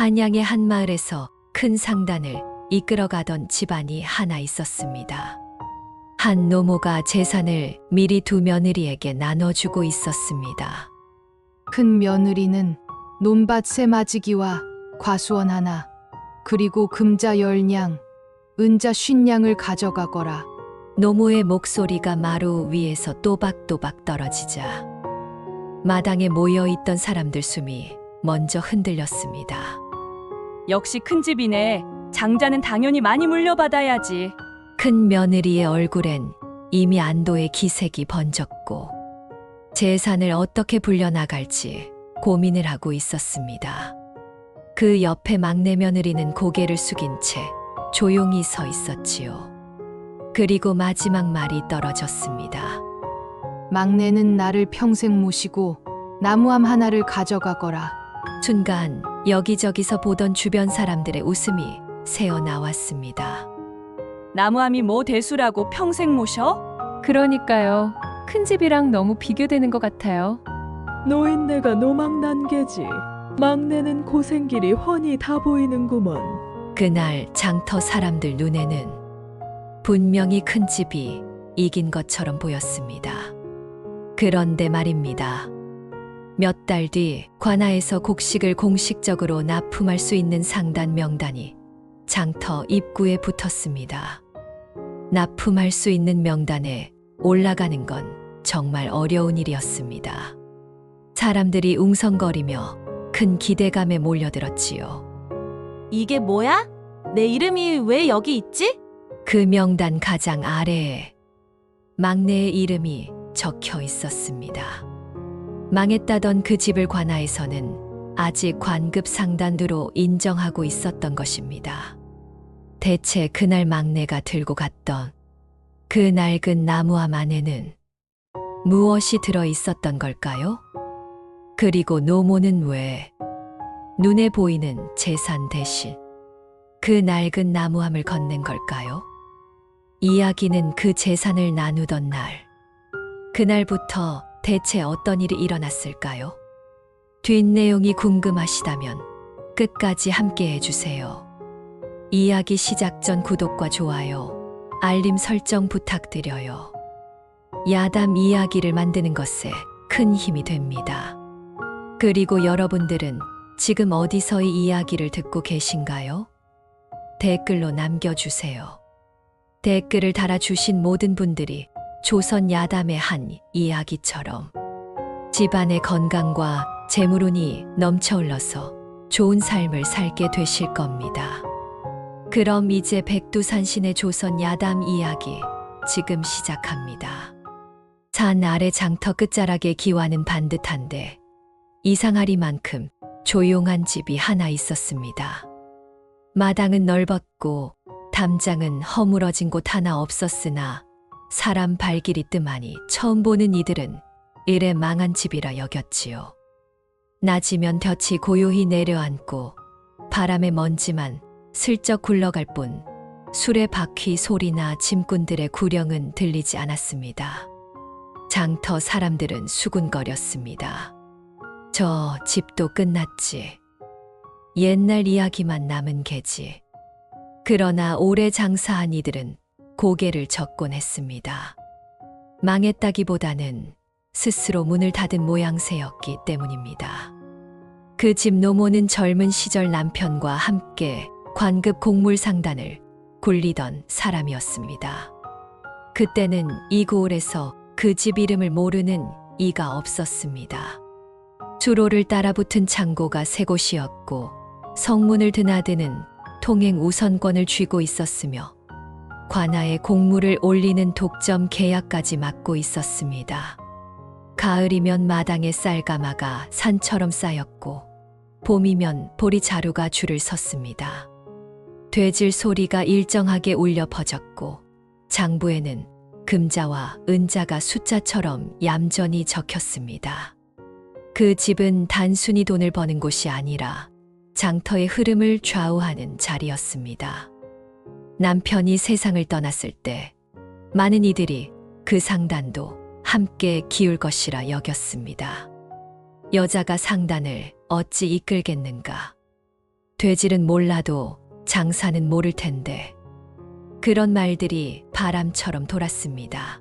한양의 한 마을에서 큰 상단을 이끌어가던 집안이 하나 있었습니다. 한 노모가 재산을 미리 두 며느리에게 나눠주고 있었습니다. 큰 며느리는 논밭 세 마지기와 과수원 하나, 그리고 금자 10냥, 은자 50냥을 가져가거라. 노모의 목소리가 마루 위에서 또박또박 떨어지자 마당에 모여있던 사람들 숨이 먼저 흔들렸습니다. 역시 큰 집이네. 장자는 당연히 많이 물려받아야지. 큰 며느리의 얼굴엔 이미 안도의 기색이 번졌고 재산을 어떻게 불려나갈지 고민을 하고 있었습니다. 그 옆에 막내 며느리는 고개를 숙인 채 조용히 서 있었지요. 그리고 마지막 말이 떨어졌습니다. 막내는 나를 평생 모시고 나무함 하나를 가져가거라. 순간 여기저기서 보던 주변 사람들의 웃음이 새어 나왔습니다. 나무함이 뭐 대수라고 평생 모셔? 그러니까요. 큰 집이랑 너무 비교되는 것 같아요. 노인네가 노망난개지. 막내는 고생길이 훤히 다 보이는구먼. 그날 장터 사람들 눈에는 분명히 큰 집이 이긴 것처럼 보였습니다. 그런데 말입니다. 몇 달 뒤 관아에서 곡식을 공식적으로 납품할 수 있는 상단 명단이 장터 입구에 붙었습니다. 납품할 수 있는 명단에 올라가는 건 정말 어려운 일이었습니다. 사람들이 웅성거리며 큰 기대감에 몰려들었지요. 이게 뭐야? 내 이름이 왜 여기 있지? 그 명단 가장 아래에 막내의 이름이 적혀 있었습니다. 망했다던 그 집을 관아에서는 아직 관급 상단으로 인정하고 있었던 것입니다. 대체 그날 막내가 들고 갔던 그 낡은 나무함 안에는 무엇이 들어 있었던 걸까요? 그리고 노모는 왜 눈에 보이는 재산 대신 그 낡은 나무함을 건넨 걸까요? 이야기는 그 재산을 나누던 날, 그날부터 대체 어떤 일이 일어났을까요? 뒷내용이 궁금하시다면 끝까지 함께 해주세요. 이야기 시작 전 구독과 좋아요, 알림 설정 부탁드려요. 야담 이야기를 만드는 것에 큰 힘이 됩니다. 그리고 여러분들은 지금 어디서 이 이야기를 듣고 계신가요? 댓글로 남겨주세요. 댓글을 달아주신 모든 분들이 조선 야담의 한 이야기처럼 집안의 건강과 재물운이 넘쳐흘러서 좋은 삶을 살게 되실 겁니다. 그럼 이제 백두산신의 조선 야담 이야기 지금 시작합니다. 산 아래 장터 끝자락에 기와는 반듯한데 이상하리만큼 조용한 집이 하나 있었습니다. 마당은 넓었고 담장은 허물어진 곳 하나 없었으나 사람 발길이 뜸하니 처음 보는 이들은 이래 망한 집이라 여겼지요. 낮이면 볕이 고요히 내려앉고 바람의 먼지만 슬쩍 굴러갈 뿐 수레 바퀴 소리나 짐꾼들의 구령은 들리지 않았습니다. 장터 사람들은 수군거렸습니다. 저 집도 끝났지. 옛날 이야기만 남은 게지. 그러나 오래 장사한 이들은 고개를 젓곤 했습니다. 망했다기보다는 스스로 문을 닫은 모양새였기 때문입니다. 그 집 노모는 젊은 시절 남편과 함께 관급 곡물 상단을 굴리던 사람이었습니다. 그때는 이 고을에서 그 집 이름을 모르는 이가 없었습니다. 주로를 따라붙은 창고가 세 곳이었고 성문을 드나드는 통행 우선권을 쥐고 있었으며 관아에 곡물을 올리는 독점 계약까지 맡고 있었습니다. 가을이면 마당에 쌀가마가 산처럼 쌓였고 봄이면 보리자루가 줄을 섰습니다. 돼질 소리가 일정하게 울려 퍼졌고 장부에는 금자와 은자가 숫자처럼 얌전히 적혔습니다. 그 집은 단순히 돈을 버는 곳이 아니라 장터의 흐름을 좌우하는 자리였습니다. 남편이 세상을 떠났을 때 많은 이들이 그 상단도 함께 기울 것이라 여겼습니다. 여자가 상단을 어찌 이끌겠는가? 돼지는 몰라도 장사는 모를 텐데. 그런 말들이 바람처럼 돌았습니다.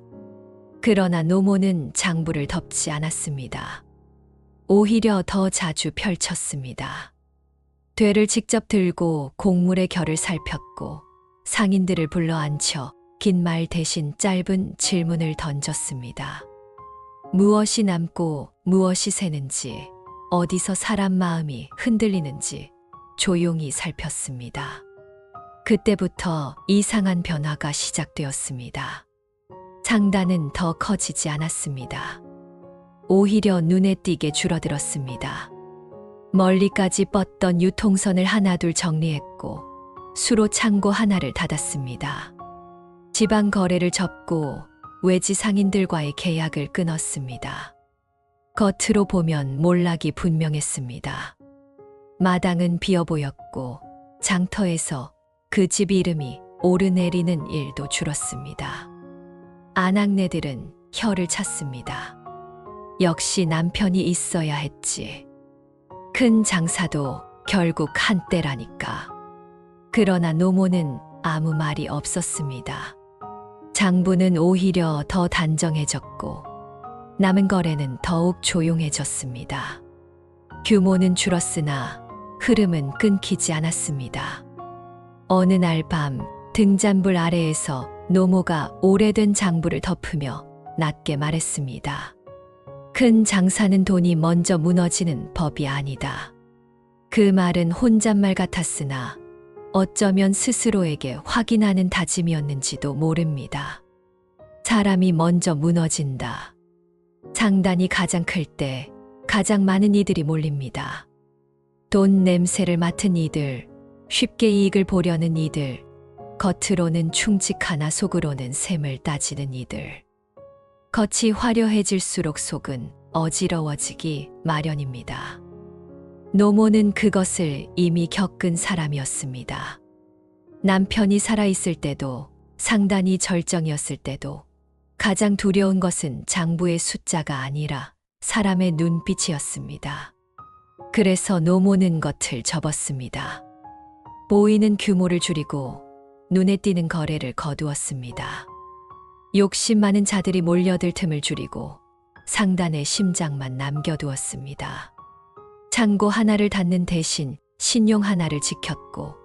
그러나 노모는 장부를 덮지 않았습니다. 오히려 더 자주 펼쳤습니다. 되를 직접 들고 곡물의 결을 살폈고 상인들을 불러 앉혀 긴 말 대신 짧은 질문을 던졌습니다. 무엇이 남고 무엇이 새는지, 어디서 사람 마음이 흔들리는지 조용히 살폈습니다. 그때부터 이상한 변화가 시작되었습니다. 장단은 더 커지지 않았습니다. 오히려 눈에 띄게 줄어들었습니다. 멀리까지 뻗던 유통선을 하나둘 정리했고 수로 창고 하나를 닫았습니다. 지방 거래를 접고 외지 상인들과의 계약을 끊었습니다. 겉으로 보면 몰락이 분명했습니다. 마당은 비어 보였고 장터에서 그 집 이름이 오르내리는 일도 줄었습니다. 아낙네들은 혀를 찼습니다. 역시 남편이 있어야 했지. 큰 장사도 결국 한때라니까. 그러나 노모는 아무 말이 없었습니다. 장부는 오히려 더 단정해졌고 남은 거래는 더욱 조용해졌습니다. 규모는 줄었으나 흐름은 끊기지 않았습니다. 어느 날 밤 등잔불 아래에서 노모가 오래된 장부를 덮으며 낮게 말했습니다. 큰 장사는 돈이 먼저 무너지는 법이 아니다. 그 말은 혼잣말 같았으나 어쩌면 스스로에게 확인하는 다짐이었는지도 모릅니다. 사람이 먼저 무너진다. 장단이 가장 클 때 가장 많은 이들이 몰립니다. 돈 냄새를 맡은 이들, 쉽게 이익을 보려는 이들, 겉으로는 충직하나 속으로는 셈을 따지는 이들. 겉이 화려해질수록 속은 어지러워지기 마련입니다. 노모는 그것을 이미 겪은 사람이었습니다. 남편이 살아있을 때도, 상단이 절정이었을 때도 가장 두려운 것은 장부의 숫자가 아니라 사람의 눈빛이었습니다. 그래서 노모는 겉을 접었습니다. 보이는 규모를 줄이고 눈에 띄는 거래를 거두었습니다. 욕심 많은 자들이 몰려들 틈을 줄이고 상단의 심장만 남겨두었습니다. 창고 하나를 닫는 대신 신용 하나를 지켰고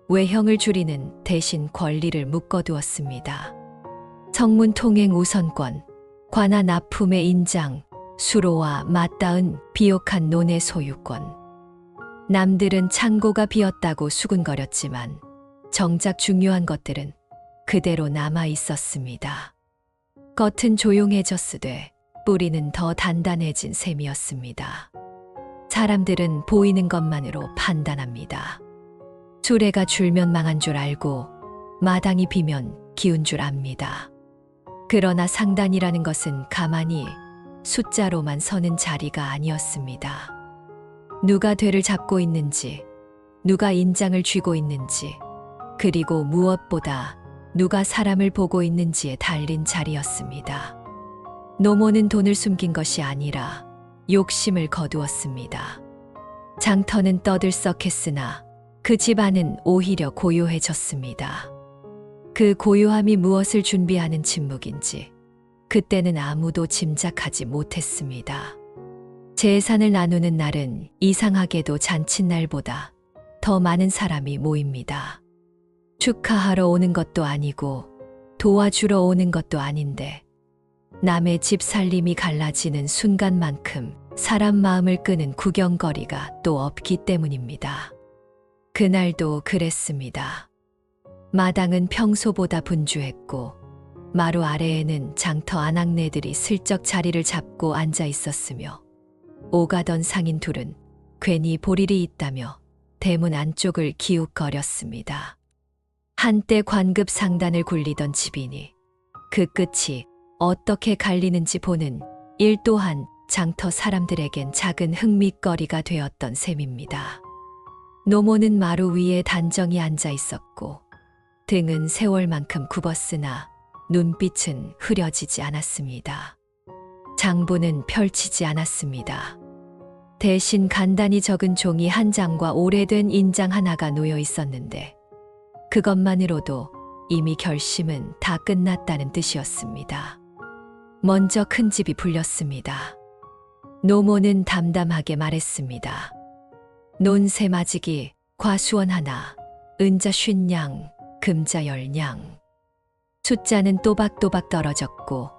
외형을 줄이는 대신 권리를 묶어두었습니다. 성문 통행 우선권, 관아 납품의 인장, 수로와 맞닿은 비옥한 논의 소유권. 남들은 창고가 비었다고 수군거렸지만 정작 중요한 것들은 그대로 남아 있었습니다. 겉은 조용해졌으되 뿌리는 더 단단해진 셈이었습니다. 사람들은 보이는 것만으로 판단합니다. 수레가 줄면 망한 줄 알고 마당이 비면 기운 줄 압니다. 그러나 상단이라는 것은 가만히 숫자로만 서는 자리가 아니었습니다. 누가 되를 잡고 있는지, 누가 인장을 쥐고 있는지, 그리고 무엇보다 누가 사람을 보고 있는지에 달린 자리였습니다. 노모는 돈을 숨긴 것이 아니라 욕심을 거두었습니다. 장터는 떠들썩했으나 그 집안은 오히려 고요해졌습니다. 그 고요함이 무엇을 준비하는 침묵인지 그때는 아무도 짐작하지 못했습니다. 재산을 나누는 날은 이상하게도 잔칫날보다 더 많은 사람이 모입니다. 축하하러 오는 것도 아니고 도와주러 오는 것도 아닌데 남의 집 살림이 갈라지는 순간만큼 사람 마음을 끄는 구경거리가 또 없기 때문입니다. 그날도 그랬습니다. 마당은 평소보다 분주했고 마루 아래에는 장터 아낙네들이 슬쩍 자리를 잡고 앉아 있었으며 오가던 상인 둘은 괜히 볼 일이 있다며 대문 안쪽을 기웃거렸습니다. 한때 관급 상단을 굴리던 집이니 그 끝이 어떻게 갈리는지 보는 일 또한 장터 사람들에겐 작은 흥미거리가 되었던 셈입니다. 노모는 마루 위에 단정히 앉아 있었고 등은 세월만큼 굽었으나 눈빛은 흐려지지 않았습니다. 장부는 펼치지 않았습니다. 대신 간단히 적은 종이 한 장과 오래된 인장 하나가 놓여 있었는데 그것만으로도 이미 결심은 다 끝났다는 뜻이었습니다. 먼저 큰 집이 불렸습니다. 노모는 담담하게 말했습니다. 논 3마지기, 과수원 하나, 은자 50냥, 금자 10냥. 숫자는 또박또박 떨어졌고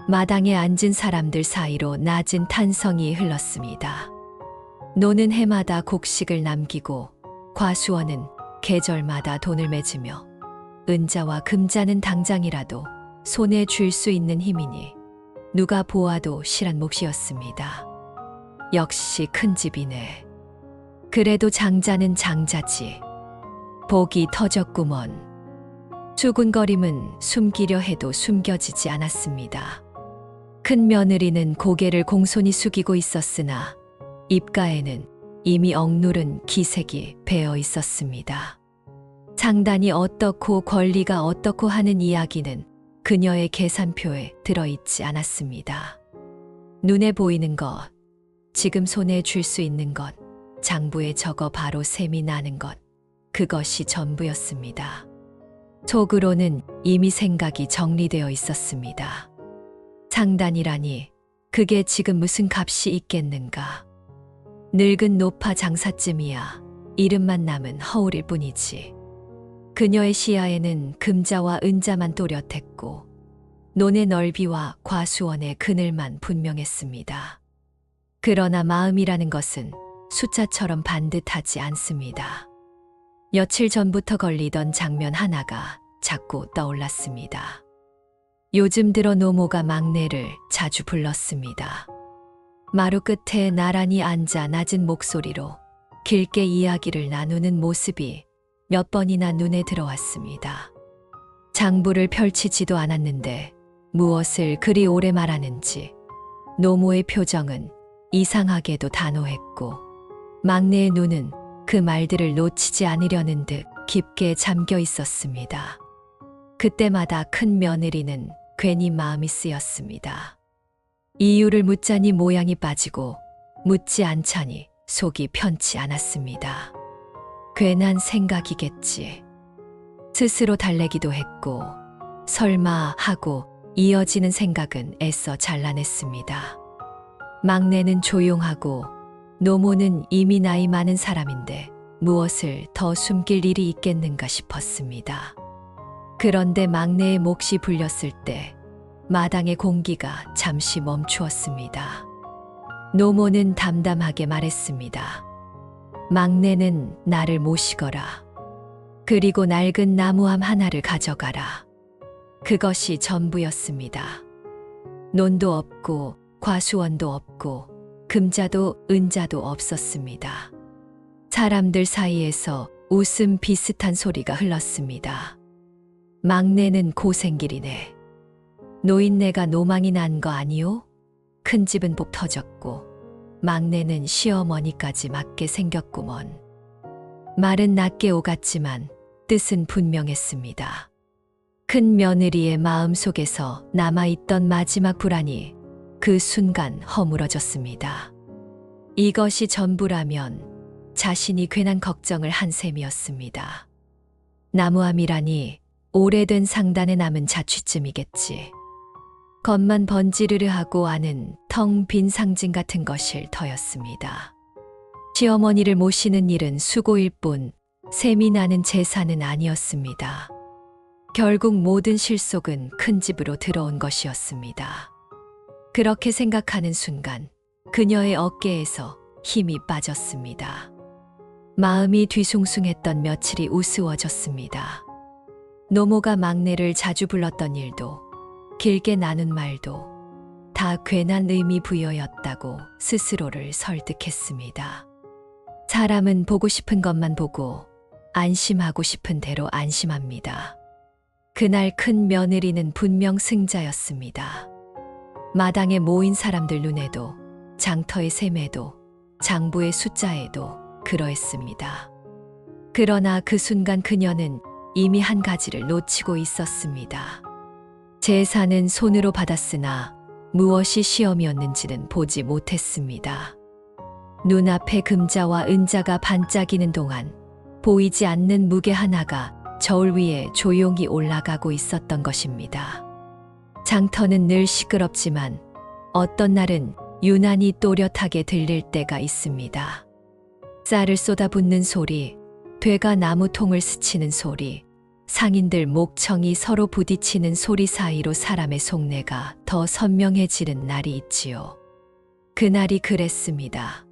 마당에 앉은 사람들 사이로 낮은 탄성이 흘렀습니다. 노는 해마다 곡식을 남기고 과수원은 계절마다 돈을 맺으며 은자와 금자는 당장이라도 손에 쥘 수 있는 힘이니 누가 보아도 실한 몫이었습니다. 역시 큰 집이네. 그래도 장자는 장자지. 복이 터졌구먼. 수군거림은 숨기려 해도 숨겨지지 않았습니다. 큰 며느리는 고개를 공손히 숙이고 있었으나 입가에는 이미 억누른 기색이 배어 있었습니다. 장단이 어떻고 권리가 어떻고 하는 이야기는 그녀의 계산표에 들어있지 않았습니다. 눈에 보이는 것, 지금 손에 쥘 수 있는 것, 장부에 적어 바로 셈이 나는 것, 그것이 전부였습니다. 속으로는 이미 생각이 정리되어 있었습니다. 장단이라니 그게 지금 무슨 값이 있겠는가. 늙은 노파 장사쯤이야 이름만 남은 허울일 뿐이지. 그녀의 시야에는 금자와 은자만 또렷했고 논의 넓이와 과수원의 그늘만 분명했습니다. 그러나 마음이라는 것은 숫자처럼 반듯하지 않습니다. 며칠 전부터 걸리던 장면 하나가 자꾸 떠올랐습니다. 요즘 들어 노모가 막내를 자주 불렀습니다. 마루 끝에 나란히 앉아 낮은 목소리로 길게 이야기를 나누는 모습이 몇 번이나 눈에 들어왔습니다. 장부를 펼치지도 않았는데 무엇을 그리 오래 말하는지 노모의 표정은 이상하게도 단호했고 막내의 눈은 그 말들을 놓치지 않으려는 듯 깊게 잠겨 있었습니다. 그때마다 큰 며느리는 괜히 마음이 쓰였습니다. 이유를 묻자니 모양이 빠지고 묻지 않자니 속이 편치 않았습니다. 괜한 생각이겠지. 스스로 달래기도 했고 설마 하고 이어지는 생각은 애써 잘라냈습니다. 막내는 조용하고 노모는 이미 나이 많은 사람인데 무엇을 더 숨길 일이 있겠는가 싶었습니다. 그런데 막내의 몫이 불렸을 때 마당의 공기가 잠시 멈추었습니다. 노모는 담담하게 말했습니다. 막내는 나를 모시거라. 그리고 낡은 나무함 하나를 가져가라. 그것이 전부였습니다. 논도 없고 과수원도 없고 금자도 은자도 없었습니다. 사람들 사이에서 웃음 비슷한 소리가 흘렀습니다. 막내는 고생길이네. 노인네가 노망이 난 거 아니오? 큰 집은 복 터졌고 막내는 시어머니까지 맞게 생겼구먼. 말은 낮게 오갔지만 뜻은 분명했습니다. 큰 며느리의 마음속에서 남아있던 마지막 불안이 그 순간 허물어졌습니다. 이것이 전부라면 자신이 괜한 걱정을 한 셈이었습니다. 나무함이라니 오래된 상단에 남은 자취쯤이겠지. 겉만 번지르르하고 아는 텅 빈 상징 같은 것일 터였습니다. 시어머니를 모시는 일은 수고일 뿐 셈이 나는 재산은 아니었습니다. 결국 모든 실속은 큰 집으로 들어온 것이었습니다. 그렇게 생각하는 순간 그녀의 어깨에서 힘이 빠졌습니다. 마음이 뒤숭숭했던 며칠이 우스워졌습니다. 노모가 막내를 자주 불렀던 일도 길게 나눈 말도 다 괜한 의미 부여였다고 스스로를 설득했습니다. 사람은 보고 싶은 것만 보고 안심하고 싶은 대로 안심합니다. 그날 큰 며느리는 분명 승자였습니다. 마당에 모인 사람들 눈에도 장터의 셈에도 장부의 숫자에도 그러했습니다. 그러나 그 순간 그녀는 이미 한 가지를 놓치고 있었습니다. 재산은 손으로 받았으나 무엇이 시험이었는지는 보지 못했습니다. 눈앞에 금자와 은자가 반짝이는 동안 보이지 않는 무게 하나가 저울 위에 조용히 올라가고 있었던 것입니다. 장터는 늘 시끄럽지만 어떤 날은 유난히 또렷하게 들릴 때가 있습니다. 쌀을 쏟아붓는 소리, 되가 나무통을 스치는 소리, 상인들 목청이 서로 부딪히는 소리 사이로 사람의 속내가 더 선명해지는 날이 있지요. 그날이 그랬습니다.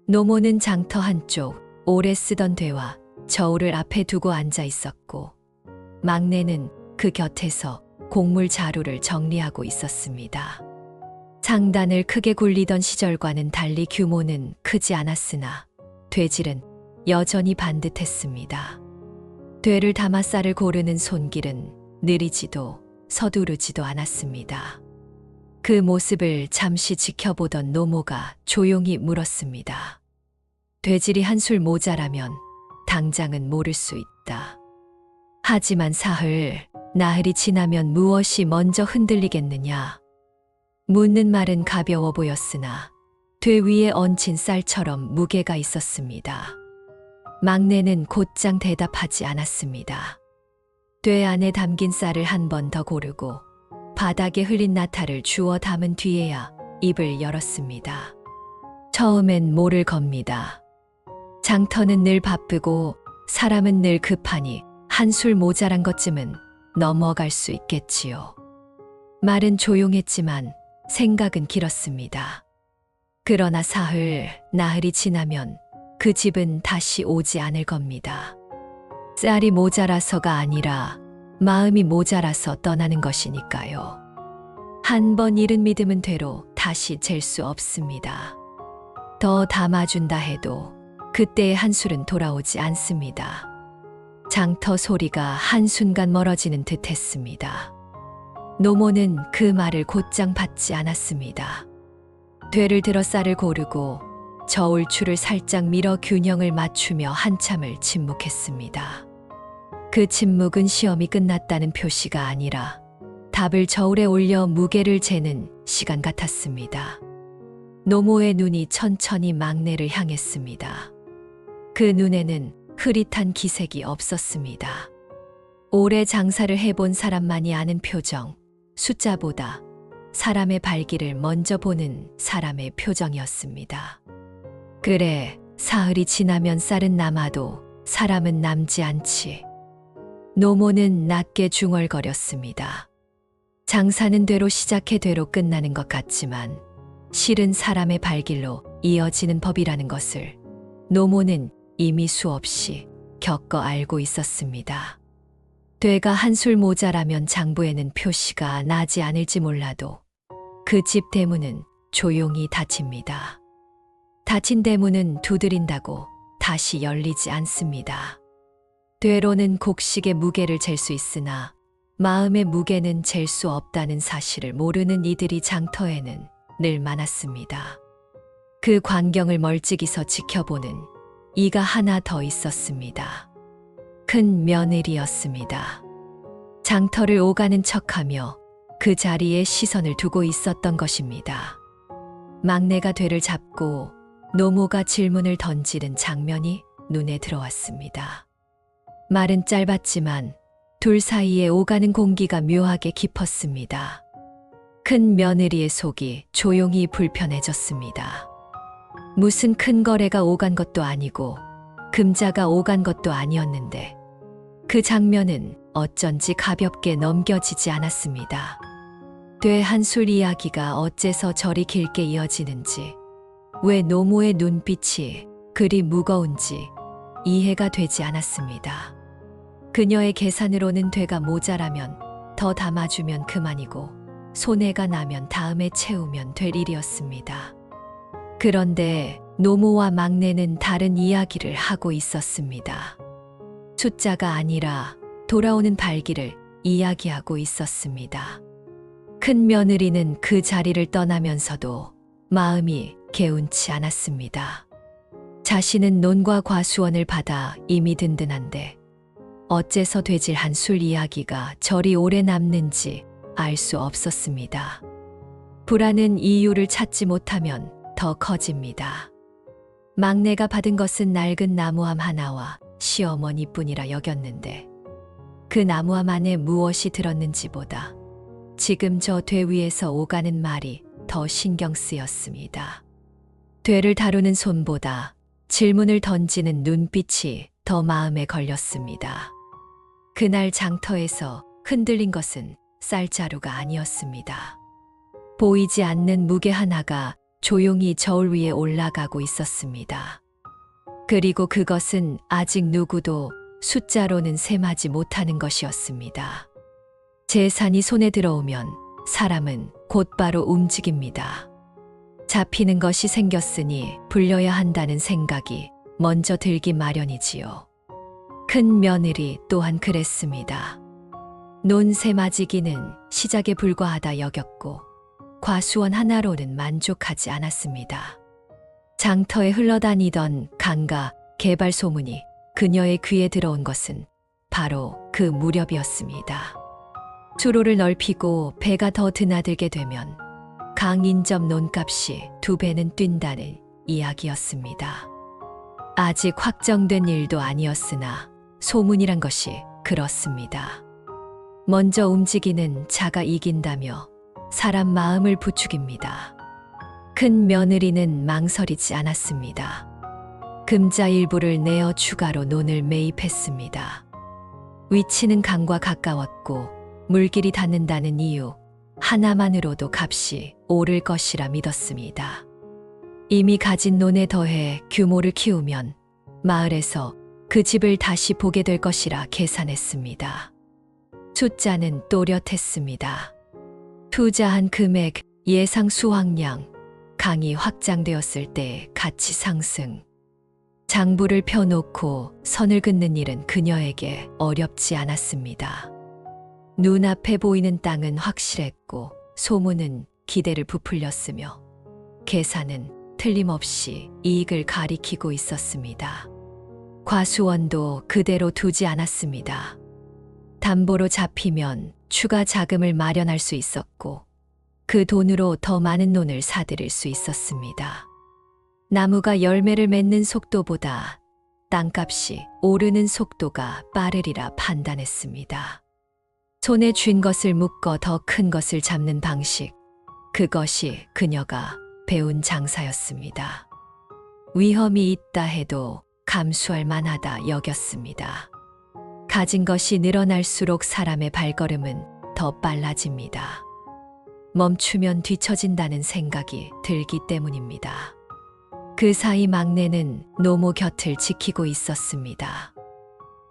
노모는 장터 한쪽 오래 쓰던 되와 저울을 앞에 두고 앉아 있었고, 막내는 그 곁에서 곡물 자루를 정리하고 있었습니다. 장단을 크게 굴리던 시절과는 달리 규모는 크지 않았으나 되질은 여전히 반듯했습니다. 되를 담아 쌀을 고르는 손길은 느리지도 서두르지도 않았습니다. 그 모습을 잠시 지켜보던 노모가 조용히 물었습니다. 되질이 한술 모자라면 당장은 모를 수 있다. 하지만 사흘, 나흘이 지나면 무엇이 먼저 흔들리겠느냐? 묻는 말은 가벼워 보였으나 되 위에 얹힌 쌀처럼 무게가 있었습니다. 막내는 곧장 대답하지 않았습니다. 되 안에 담긴 쌀을 한 번 더 고르고 바닥에 흘린 나타를 주워 담은 뒤에야 입을 열었습니다. 처음엔 모를 겁니다. 장터는 늘 바쁘고 사람은 늘 급하니 한술 모자란 것쯤은 넘어갈 수 있겠지요. 말은 조용했지만 생각은 길었습니다. 그러나 사흘, 나흘이 지나면 그 집은 다시 오지 않을 겁니다. 쌀이 모자라서가 아니라 마음이 모자라서 떠나는 것이니까요. 한 번 잃은 믿음은 되로 다시 잴 수 없습니다. 더 담아준다 해도 그때의 한술은 돌아오지 않습니다. 장터 소리가 한순간 멀어지는 듯 했습니다. 노모는 그 말을 곧장 받지 않았습니다. 되를 들어 쌀을 고르고 저울추를 살짝 밀어 균형을 맞추며 한참을 침묵했습니다. 그 침묵은 시험이 끝났다는 표시가 아니라 답을 저울에 올려 무게를 재는 시간 같았습니다. 노모의 눈이 천천히 막내를 향했습니다. 그 눈에는 흐릿한 기색이 없었습니다. 오래 장사를 해본 사람만이 아는 표정, 숫자보다 사람의 발길을 먼저 보는 사람의 표정이었습니다. 그래, 사흘이 지나면 쌀은 남아도 사람은 남지 않지. 노모는 낮게 중얼거렸습니다. 장사는 되로 시작해 되로 끝나는 것 같지만 실은 사람의 발길로 이어지는 법이라는 것을 노모는 이미 수없이 겪어 알고 있었습니다. 되가 한술 모자라면 장부에는 표시가 나지 않을지 몰라도 그 집 대문은 조용히 닫힙니다. 닫힌 대문은 두드린다고 다시 열리지 않습니다. 되로는 곡식의 무게를 잴 수 있으나 마음의 무게는 잴 수 없다는 사실을 모르는 이들이 장터에는 늘 많았습니다. 그 광경을 멀찍이서 지켜보는 이가 하나 더 있었습니다. 큰 며느리였습니다. 장터를 오가는 척하며 그 자리에 시선을 두고 있었던 것입니다. 막내가 되를 잡고 노모가 질문을 던지는 장면이 눈에 들어왔습니다. 말은 짧았지만 둘 사이에 오가는 공기가 묘하게 깊었습니다. 큰 며느리의 속이 조용히 불편해졌습니다. 무슨 큰 거래가 오간 것도 아니고 금자가 오간 것도 아니었는데 그 장면은 어쩐지 가볍게 넘겨지지 않았습니다. 되 한술 이야기가 어째서 저리 길게 이어지는지, 왜 노모의 눈빛이 그리 무거운지 이해가 되지 않았습니다. 그녀의 계산으로는 되가 모자라면 더 담아주면 그만이고 손해가 나면 다음에 채우면 될 일이었습니다. 그런데 노모와 막내는 다른 이야기를 하고 있었습니다. 숫자가 아니라 돌아오는 발길을 이야기하고 있었습니다. 큰 며느리는 그 자리를 떠나면서도 마음이 개운치 않았습니다. 자신은 논과 과수원을 받아 이미 든든한데 어째서 되질 한술 이야기가 저리 오래 남는지 알 수 없었습니다. 불안은 이유를 찾지 못하면 더 커집니다. 막내가 받은 것은 낡은 나무함 하나와 시어머니뿐이라 여겼는데 그 나무함 안에 무엇이 들었는지보다 지금 저 돼 위에서 오가는 말이 더 신경 쓰였습니다. 되를 다루는 손보다 질문을 던지는 눈빛이 더 마음에 걸렸습니다. 그날 장터에서 흔들린 것은 쌀자루가 아니었습니다. 보이지 않는 무게 하나가 조용히 저울 위에 올라가고 있었습니다. 그리고 그것은 아직 누구도 숫자로는 셈하지 못하는 것이었습니다. 재산이 손에 들어오면 사람은 곧바로 움직입니다. 잡히는 것이 생겼으니 불려야 한다는 생각이 먼저 들기 마련이지요. 큰 며느리 또한 그랬습니다. 논세마지기는 시작에 불과하다 여겼고 과수원 하나로는 만족하지 않았습니다. 장터에 흘러다니던 강가 개발 소문이 그녀의 귀에 들어온 것은 바로 그 무렵이었습니다. 수로를 넓히고 배가 더 드나들게 되면 강 인접 논값이 2배는 뛴다는 이야기였습니다. 아직 확정된 일도 아니었으나 소문이란 것이 그렇습니다. 먼저 움직이는 자가 이긴다며 사람 마음을 부추깁니다. 큰 며느리는 망설이지 않았습니다. 금자 일부를 내어 추가로 논을 매입했습니다. 위치는 강과 가까웠고 물길이 닿는다는 이유 하나만으로도 값이 오를 것이라 믿었습니다. 이미 가진 논에 더해 규모를 키우면 마을에서 그 집을 다시 보게 될 것이라 계산했습니다. 숫자는 또렷했습니다. 투자한 금액, 예상 수확량, 강이 확장되었을 때의 가치 상승. 장부를 펴놓고 선을 긋는 일은 그녀에게 어렵지 않았습니다. 눈앞에 보이는 땅은 확실했고 소문은 기대를 부풀렸으며 계산은 틀림없이 이익을 가리키고 있었습니다. 과수원도 그대로 두지 않았습니다. 담보로 잡히면 추가 자금을 마련할 수 있었고 그 돈으로 더 많은 논을 사들일 수 있었습니다. 나무가 열매를 맺는 속도보다 땅값이 오르는 속도가 빠르리라 판단했습니다. 손에 쥔 것을 묶어 더 큰 것을 잡는 방식, 그것이 그녀가 배운 장사였습니다. 위험이 있다 해도 감수할 만하다 여겼습니다. 가진 것이 늘어날수록 사람의 발걸음은 더 빨라집니다. 멈추면 뒤처진다는 생각이 들기 때문입니다. 그 사이 막내는 노모 곁을 지키고 있었습니다.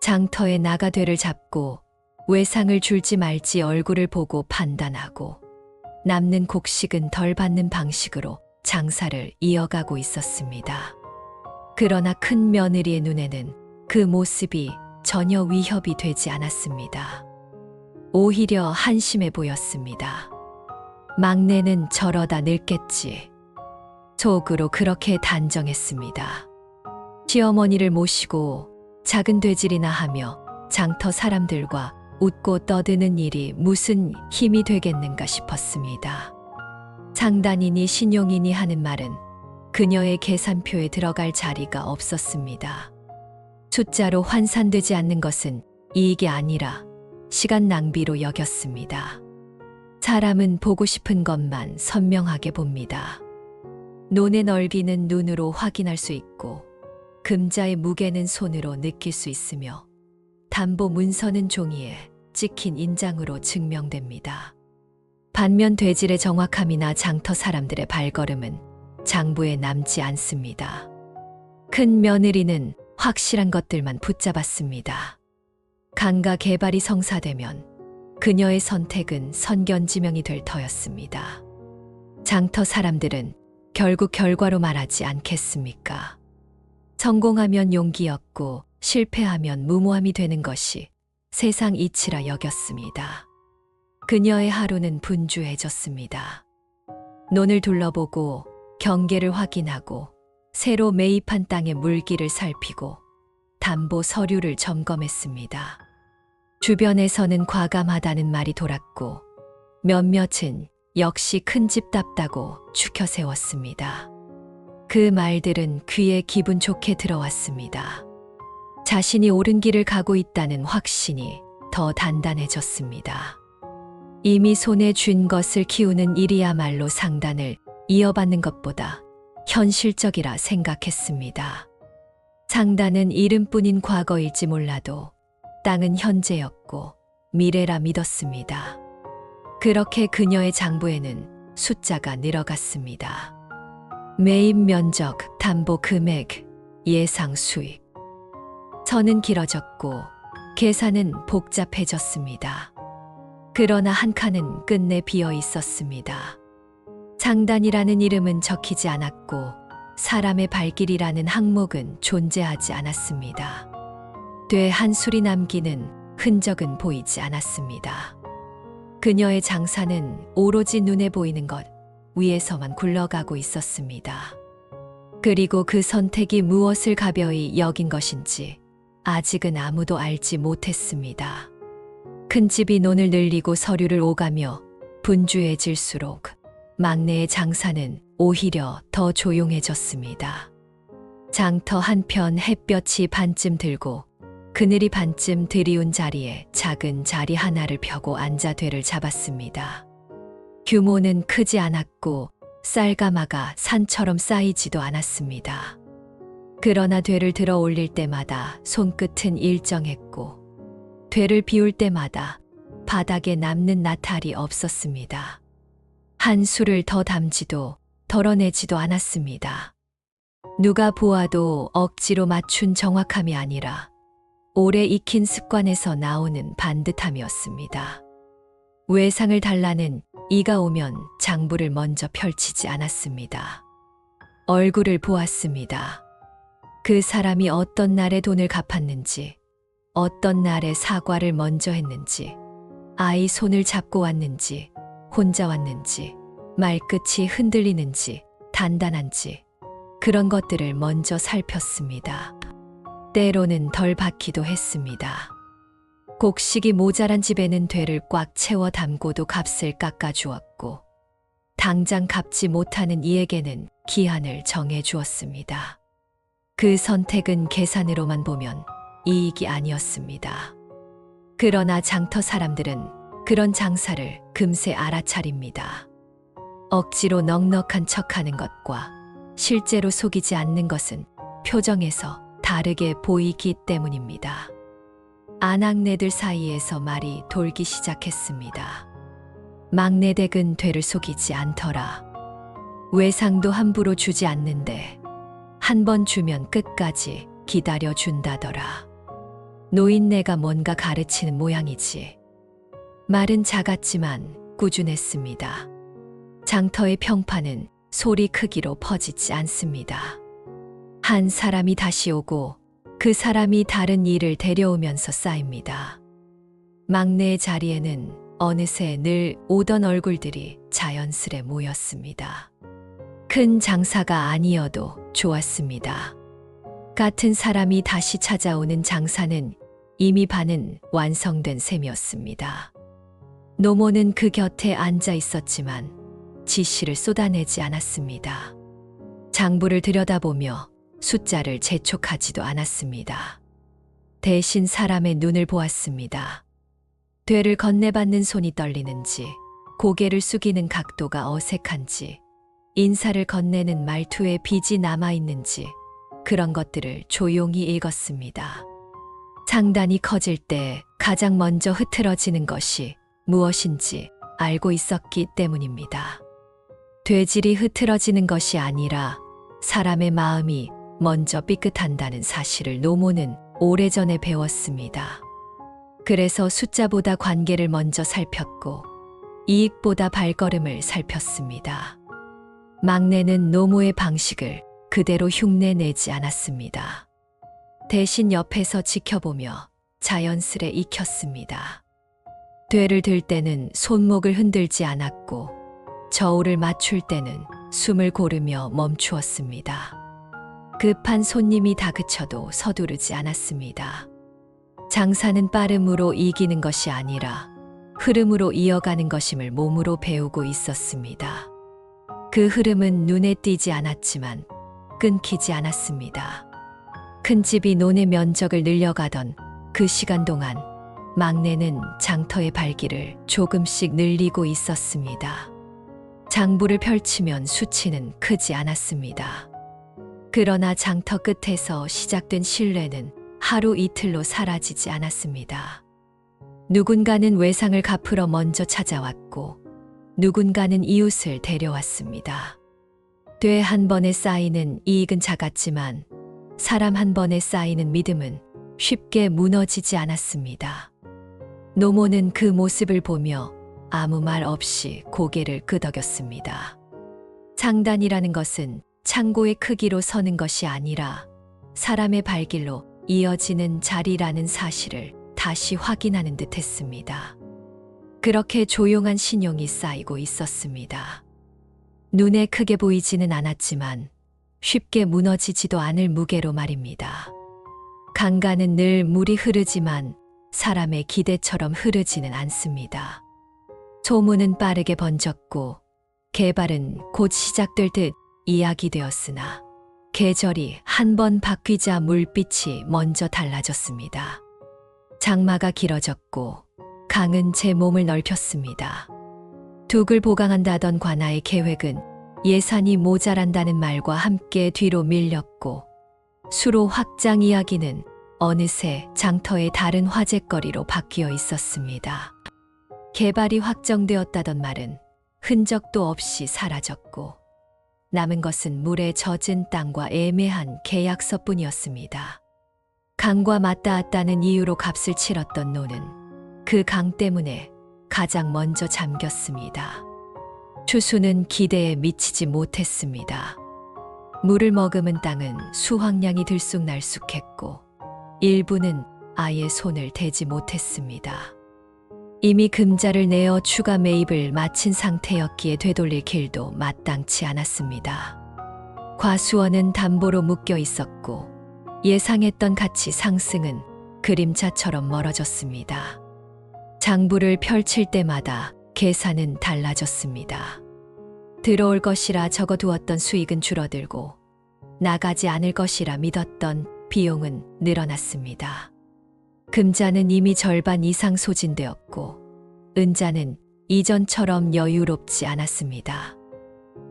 장터에 나가되를 잡고 외상을 줄지 말지 얼굴을 보고 판단하고 남는 곡식은 덜 받는 방식으로 장사를 이어가고 있었습니다. 그러나 큰 며느리의 눈에는 그 모습이 전혀 위협이 되지 않았습니다. 오히려 한심해 보였습니다. 막내는 저러다 늙겠지. 속으로 그렇게 단정했습니다. 시어머니를 모시고 작은 되질이나 하며 장터 사람들과 웃고 떠드는 일이 무슨 힘이 되겠는가 싶었습니다. 상단이니 신용이니 하는 말은 그녀의 계산표에 들어갈 자리가 없었습니다. 숫자로 환산되지 않는 것은 이익이 아니라 시간 낭비로 여겼습니다. 사람은 보고 싶은 것만 선명하게 봅니다. 논의 넓이는 눈으로 확인할 수 있고 금자의 무게는 손으로 느낄 수 있으며 담보 문서는 종이에 찍힌 인장으로 증명됩니다. 반면 되질의 정확함이나 장터 사람들의 발걸음은 장부에 남지 않습니다. 큰 며느리는 확실한 것들만 붙잡았습니다. 강가 개발이 성사되면 그녀의 선택은 선견지명이 될 터였습니다. 장터 사람들은 결국 결과로 말하지 않겠습니까? 성공하면 용기였고 실패하면 무모함이 되는 것이 세상 이치라 여겼습니다. 그녀의 하루는 분주해졌습니다. 논을 둘러보고 경계를 확인하고 새로 매입한 땅의 물기를 살피고 담보 서류를 점검했습니다. 주변에서는 과감하다는 말이 돌았고 몇몇은 역시 큰 집답다고 추켜 세웠습니다. 그 말들은 귀에 기분 좋게 들어왔습니다. 자신이 옳은 길을 가고 있다는 확신이 더 단단해졌습니다. 이미 손에 쥔 것을 키우는 일이야말로 상단을 이어받는 것보다 현실적이라 생각했습니다. 상단은 이름뿐인 과거일지 몰라도 땅은 현재였고 미래라 믿었습니다. 그렇게 그녀의 장부에는 숫자가 늘어갔습니다. 매입 면적, 담보 금액, 예상 수익. 선은 길어졌고 계산은 복잡해졌습니다. 그러나 한 칸은 끝내 비어 있었습니다. 상단이라는 이름은 적히지 않았고 사람의 발길이라는 항목은 존재하지 않았습니다. 돼 한 술이 남기는 흔적은 보이지 않았습니다. 그녀의 장사는 오로지 눈에 보이는 것 위에서만 굴러가고 있었습니다. 그리고 그 선택이 무엇을 가벼이 여긴 것인지 아직은 아무도 알지 못했습니다. 큰 집이 논을 늘리고 서류를 오가며 분주해질수록 막내의 장사는 오히려 더 조용해졌습니다. 장터 한편 햇볕이 반쯤 들고 그늘이 반쯤 들이운 자리에 작은 자리 하나를 펴고 앉아 되를 잡았습니다. 규모는 크지 않았고 쌀가마가 산처럼 쌓이지도 않았습니다. 그러나 되를 들어 올릴 때마다 손끝은 일정했고 되를 비울 때마다 바닥에 남는 나탈이 없었습니다. 한 술을 더 담지도 덜어내지도 않았습니다. 누가 보아도 억지로 맞춘 정확함이 아니라 오래 익힌 습관에서 나오는 반듯함이었습니다. 외상을 달라는 이가 오면 장부를 먼저 펼치지 않았습니다. 얼굴을 보았습니다. 그 사람이 어떤 날에 돈을 갚았는지, 어떤 날에 사과를 먼저 했는지, 아이 손을 잡고 왔는지, 혼자 왔는지, 말끝이 흔들리는지, 단단한지, 그런 것들을 먼저 살폈습니다. 때로는 덜 받기도 했습니다. 곡식이 모자란 집에는 되를 꽉 채워 담고도 값을 깎아주었고, 당장 갚지 못하는 이에게는 기한을 정해 주었습니다. 그 선택은 계산으로만 보면 이익이 아니었습니다. 그러나 장터 사람들은 그런 장사를 금세 알아차립니다. 억지로 넉넉한 척하는 것과 실제로 속이지 않는 것은 표정에서 다르게 보이기 때문입니다. 아낙네들 사이에서 말이 돌기 시작했습니다. 막내 댁은 되를 속이지 않더라. 외상도 함부로 주지 않는데 한 번 주면 끝까지 기다려 준다더라. 노인네가 뭔가 가르치는 모양이지. 말은 작았지만 꾸준했습니다. 장터의 평판은 소리 크기로 퍼지지 않습니다. 한 사람이 다시 오고 그 사람이 다른 일을 데려오면서 쌓입니다. 막내의 자리에는 어느새 늘 오던 얼굴들이 자연스레 모였습니다. 큰 장사가 아니어도 좋았습니다. 같은 사람이 다시 찾아오는 장사는 이미 반은 완성된 셈이었습니다. 노모는 그 곁에 앉아 있었지만 지시를 쏟아내지 않았습니다. 장부를 들여다보며 숫자를 재촉하지도 않았습니다. 대신 사람의 눈을 보았습니다. 되를 건네받는 손이 떨리는지, 고개를 숙이는 각도가 어색한지, 인사를 건네는 말투에 빚이 남아있는지 그런 것들을 조용히 읽었습니다. 상단이 커질 때 가장 먼저 흐트러지는 것이 무엇인지 알고 있었기 때문입니다. 되질이 흐트러지는 것이 아니라 사람의 마음이 먼저 삐끗한다는 사실을 노모는 오래전에 배웠습니다. 그래서 숫자보다 관계를 먼저 살폈고 이익보다 발걸음을 살폈습니다. 막내는 노모의 방식을 그대로 흉내내지 않았습니다. 대신 옆에서 지켜보며 자연스레 익혔습니다. 되를 들 때는 손목을 흔들지 않았고 저울을 맞출 때는 숨을 고르며 멈추었습니다. 급한 손님이 다그쳐도 서두르지 않았습니다. 장사는 빠름으로 이기는 것이 아니라 흐름으로 이어가는 것임을 몸으로 배우고 있었습니다. 그 흐름은 눈에 띄지 않았지만 끊기지 않았습니다. 큰 집이 논의 면적을 늘려가던 그 시간 동안 막내는 장터의 발길을 조금씩 늘리고 있었습니다. 장부를 펼치면 수치는 크지 않았습니다. 그러나 장터 끝에서 시작된 신뢰는 하루 이틀로 사라지지 않았습니다. 누군가는 외상을 갚으러 먼저 찾아왔고 누군가는 이웃을 데려왔습니다. 돼 한 번에 쌓이는 이익은 작았지만 사람 한 번에 쌓이는 믿음은 쉽게 무너지지 않았습니다. 노모는 그 모습을 보며 아무 말 없이 고개를 끄덕였습니다. 장단이라는 것은 창고의 크기로 서는 것이 아니라 사람의 발길로 이어지는 자리라는 사실을 다시 확인하는 듯 했습니다. 그렇게 조용한 신용이 쌓이고 있었습니다. 눈에 크게 보이지는 않았지만 쉽게 무너지지도 않을 무게로 말입니다. 강가는 늘 물이 흐르지만 사람의 기대처럼 흐르지는 않습니다. 소문은 빠르게 번졌고 개발은 곧 시작될 듯 이야기되었으나 계절이 한 번 바뀌자 물빛이 먼저 달라졌습니다. 장마가 길어졌고 강은 제 몸을 넓혔습니다. 둑을 보강한다던 관아의 계획은 예산이 모자란다는 말과 함께 뒤로 밀렸고 수로 확장 이야기는 어느새 장터의 다른 화제거리로 바뀌어 있었습니다. 개발이 확정되었다던 말은 흔적도 없이 사라졌고 남은 것은 물에 젖은 땅과 애매한 계약서뿐이었습니다. 강과 맞닿았다는 이유로 값을 치렀던 노는 그 강 때문에 가장 먼저 잠겼습니다. 추수는 기대에 미치지 못했습니다. 물을 머금은 땅은 수확량이 들쑥날쑥했고 일부는 아예 손을 대지 못했습니다. 이미 금자를 내어 추가 매입을 마친 상태였기에 되돌릴 길도 마땅치 않았습니다. 과수원은 담보로 묶여 있었고 예상했던 가치 상승은 그림자처럼 멀어졌습니다. 장부를 펼칠 때마다 계산은 달라졌습니다. 들어올 것이라 적어두었던 수익은 줄어들고 나가지 않을 것이라 믿었던 비용은 늘어났습니다. 금자는 이미 절반 이상 소진되었고 은자는 이전처럼 여유롭지 않았습니다.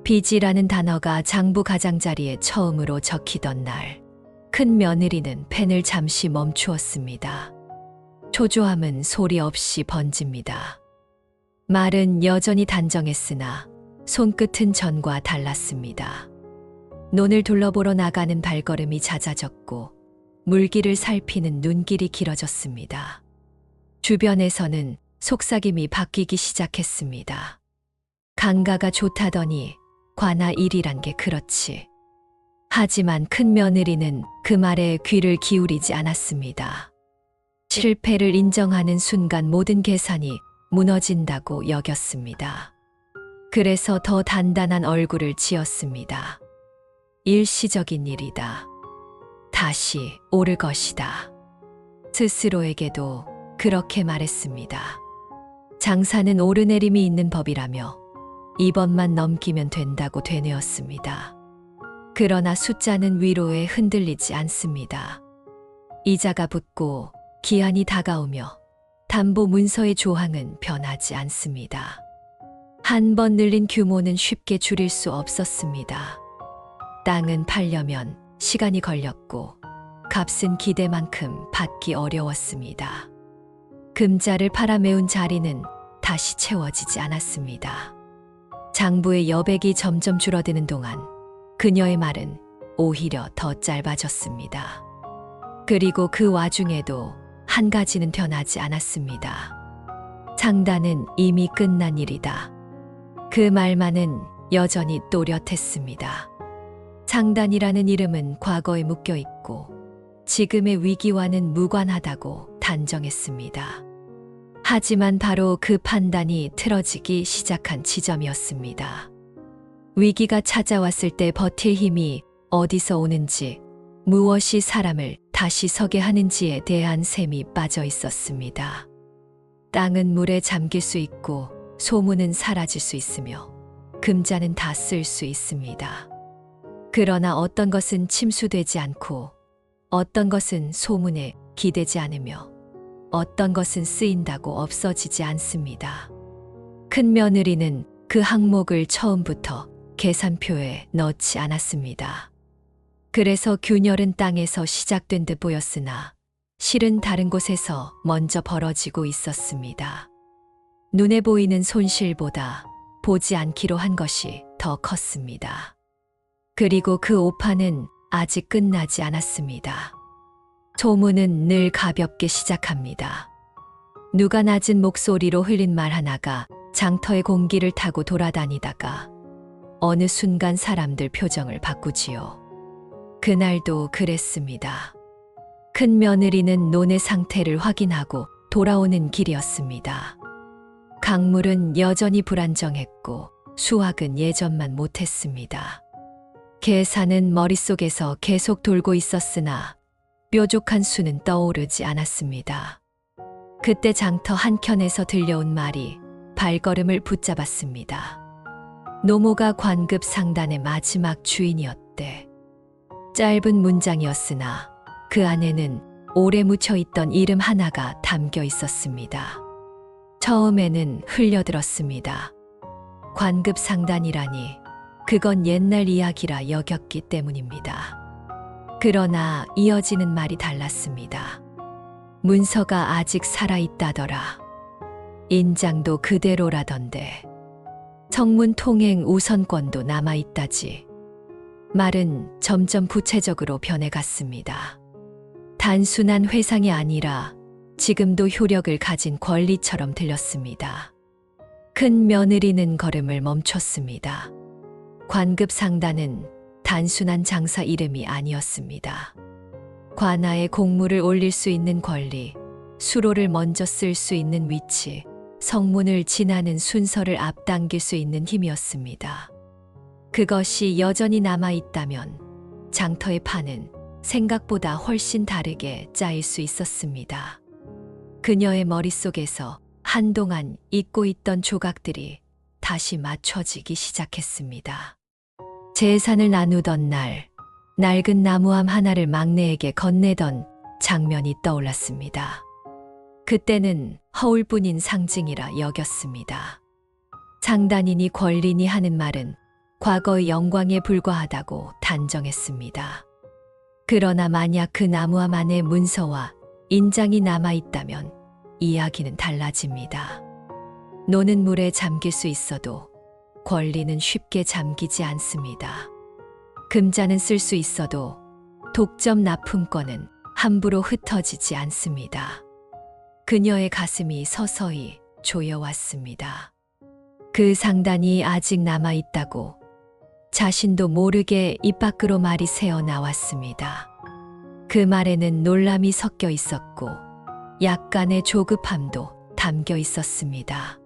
빚이라는 단어가 장부 가장자리에 처음으로 적히던 날, 큰 며느리는 펜을 잠시 멈추었습니다. 초조함은 소리 없이 번집니다. 말은 여전히 단정했으나 손끝은 전과 달랐습니다. 논을 둘러보러 나가는 발걸음이 잦아졌고 물길을 살피는 눈길이 길어졌습니다. 주변에서는 속삭임이 바뀌기 시작했습니다. 강가가 좋다더니 관아 일이란 게 그렇지. 하지만 큰 며느리는 그 말에 귀를 기울이지 않았습니다. 실패를 인정하는 순간 모든 계산이 무너진다고 여겼습니다. 그래서 더 단단한 얼굴을 지었습니다. 일시적인 일이다. 다시 오를 것이다. 스스로에게도 그렇게 말했습니다. 장사는 오르내림이 있는 법이라며 이번만 넘기면 된다고 되뇌었습니다. 그러나 숫자는 위로에 흔들리지 않습니다. 이자가 붙고 기한이 다가오며 담보 문서의 조항은 변하지 않습니다. 한 번 늘린 규모는 쉽게 줄일 수 없었습니다. 땅은 팔려면 시간이 걸렸고 값은 기대만큼 받기 어려웠습니다. 금자를 팔아메운 자리는 다시 채워지지 않았습니다. 장부의 여백이 점점 줄어드는 동안 그녀의 말은 오히려 더 짧아졌습니다. 그리고 그 와중에도 한 가지는 변하지 않았습니다. 장단은 이미 끝난 일이다. 그 말만은 여전히 또렷했습니다. 장단이라는 이름은 과거에 묶여 있고 지금의 위기와는 무관하다고 단정했습니다. 하지만 바로 그 판단이 틀어지기 시작한 지점이었습니다. 위기가 찾아왔을 때 버틸 힘이 어디서 오는지, 무엇이 사람을 다시 서게 하는지에 대한 셈이 빠져 있었습니다. 땅은 물에 잠길 수 있고 소문은 사라질 수 있으며 금자는 다 쓸 수 있습니다. 그러나 어떤 것은 침수되지 않고 어떤 것은 소문에 기대지 않으며 어떤 것은 쓰인다고 없어지지 않습니다. 큰 며느리는 그 항목을 처음부터 계산표에 넣지 않았습니다. 그래서 균열은 땅에서 시작된 듯 보였으나 실은 다른 곳에서 먼저 벌어지고 있었습니다. 눈에 보이는 손실보다 보지 않기로 한 것이 더 컸습니다. 그리고 그 오판은 아직 끝나지 않았습니다. 소문은 늘 가볍게 시작합니다. 누가 낮은 목소리로 흘린 말 하나가 장터의 공기를 타고 돌아다니다가 어느 순간 사람들 표정을 바꾸지요. 그날도 그랬습니다. 큰 며느리는 논의 상태를 확인하고 돌아오는 길이었습니다. 강물은 여전히 불안정했고 수확은 예전만 못했습니다. 계산은 머릿속에서 계속 돌고 있었으나 뾰족한 수는 떠오르지 않았습니다. 그때 장터 한켠에서 들려온 말이 발걸음을 붙잡았습니다. 노모가 관급 상단의 마지막 주인이었대. 짧은 문장이었으나 그 안에는 오래 묻혀있던 이름 하나가 담겨 있었습니다. 처음에는 흘려들었습니다. 관급 상단이라니 그건 옛날 이야기라 여겼기 때문입니다. 그러나 이어지는 말이 달랐습니다. 문서가 아직 살아있다더라. 인장도 그대로라던데. 성문 통행 우선권도 남아있다지. 말은 점점 구체적으로 변해갔습니다. 단순한 회상이 아니라 지금도 효력을 가진 권리처럼 들렸습니다. 큰 며느리는 걸음을 멈췄습니다. 관급 상단은 단순한 장사 이름이 아니었습니다. 관아에 공물을 올릴 수 있는 권리, 수로를 먼저 쓸 수 있는 위치, 성문을 지나는 순서를 앞당길 수 있는 힘이었습니다. 그것이 여전히 남아있다면 장터의 판은 생각보다 훨씬 다르게 짜일 수 있었습니다. 그녀의 머릿속에서 한동안 잊고 있던 조각들이 다시 맞춰지기 시작했습니다. 재산을 나누던 날, 낡은 나무함 하나를 막내에게 건네던 장면이 떠올랐습니다. 그때는 허울뿐인 상징이라 여겼습니다. 상단이니 권리니 하는 말은 과거의 영광에 불과하다고 단정했습니다. 그러나 만약 그 나무함 안에 문서와 인장이 남아있다면 이야기는 달라집니다. 노는 물에 잠길 수 있어도 권리는 쉽게 잠기지 않습니다. 금자는 쓸 수 있어도 독점 납품권은 함부로 흩어지지 않습니다. 그녀의 가슴이 서서히 조여왔습니다. 그 상단이 아직 남아있다고 자신도 모르게 입 밖으로 말이 새어나왔습니다. 그 말에는 놀람이 섞여 있었고 약간의 조급함도 담겨 있었습니다.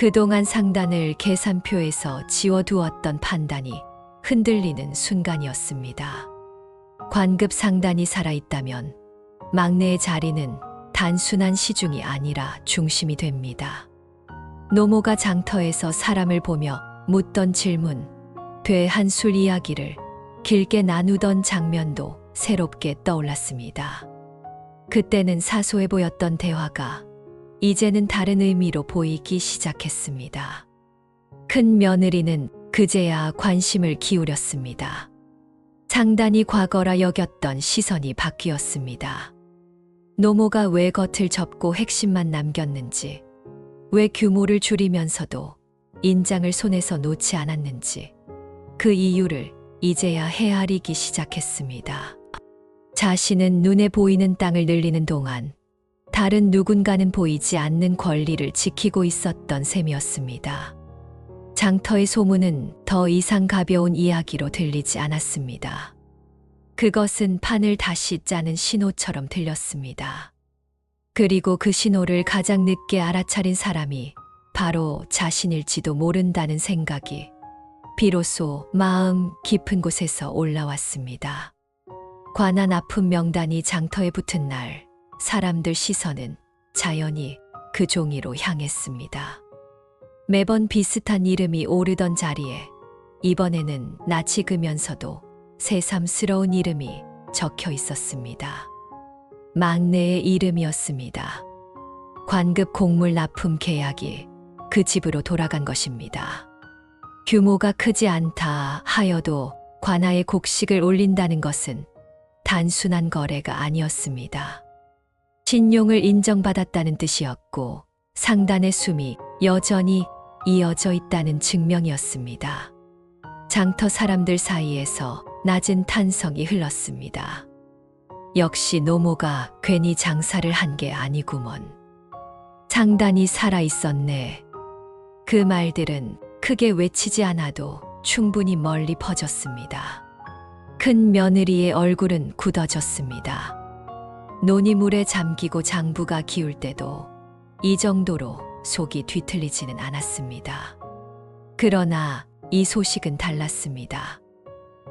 그동안 상단을 계산표에서 지워두었던 판단이 흔들리는 순간이었습니다. 관급 상단이 살아있다면 막내의 자리는 단순한 시중이 아니라 중심이 됩니다. 노모가 장터에서 사람을 보며 묻던 질문, 되한술 이야기를 길게 나누던 장면도 새롭게 떠올랐습니다. 그때는 사소해 보였던 대화가 이제는 다른 의미로 보이기 시작했습니다. 큰 며느리는 그제야 관심을 기울였습니다. 상단이 과거라 여겼던 시선이 바뀌었습니다. 노모가 왜 겉을 접고 핵심만 남겼는지, 왜 규모를 줄이면서도 인장을 손에서 놓지 않았는지, 그 이유를 이제야 헤아리기 시작했습니다. 자신은 눈에 보이는 땅을 늘리는 동안 다른 누군가는 보이지 않는 권리를 지키고 있었던 셈이었습니다. 장터의 소문은 더 이상 가벼운 이야기로 들리지 않았습니다. 그것은 판을 다시 짜는 신호처럼 들렸습니다. 그리고 그 신호를 가장 늦게 알아차린 사람이 바로 자신일지도 모른다는 생각이 비로소 마음 깊은 곳에서 올라왔습니다. 관아 납품 명단이 장터에 붙은 날, 사람들 시선은 자연히 그 종이로 향했습니다. 매번 비슷한 이름이 오르던 자리에 이번에는 낯이 그면서도 새삼스러운 이름이 적혀 있었습니다. 막내의 이름이었습니다. 관급 곡물 납품 계약이 그 집으로 돌아간 것입니다. 규모가 크지 않다 하여도 관아에 곡식을 올린다는 것은 단순한 거래가 아니었습니다. 신용을 인정받았다는 뜻이었고 상단의 숨이 여전히 이어져 있다는 증명이었습니다. 장터 사람들 사이에서 낮은 탄성이 흘렀습니다. 역시 노모가 괜히 장사를 한 게 아니구먼. 상단이 살아있었네. 그 말들은 크게 외치지 않아도 충분히 멀리 퍼졌습니다. 큰 며느리의 얼굴은 굳어졌습니다. 논이 물에 잠기고 장부가 기울 때도 이 정도로 속이 뒤틀리지는 않았습니다. 그러나 이 소식은 달랐습니다.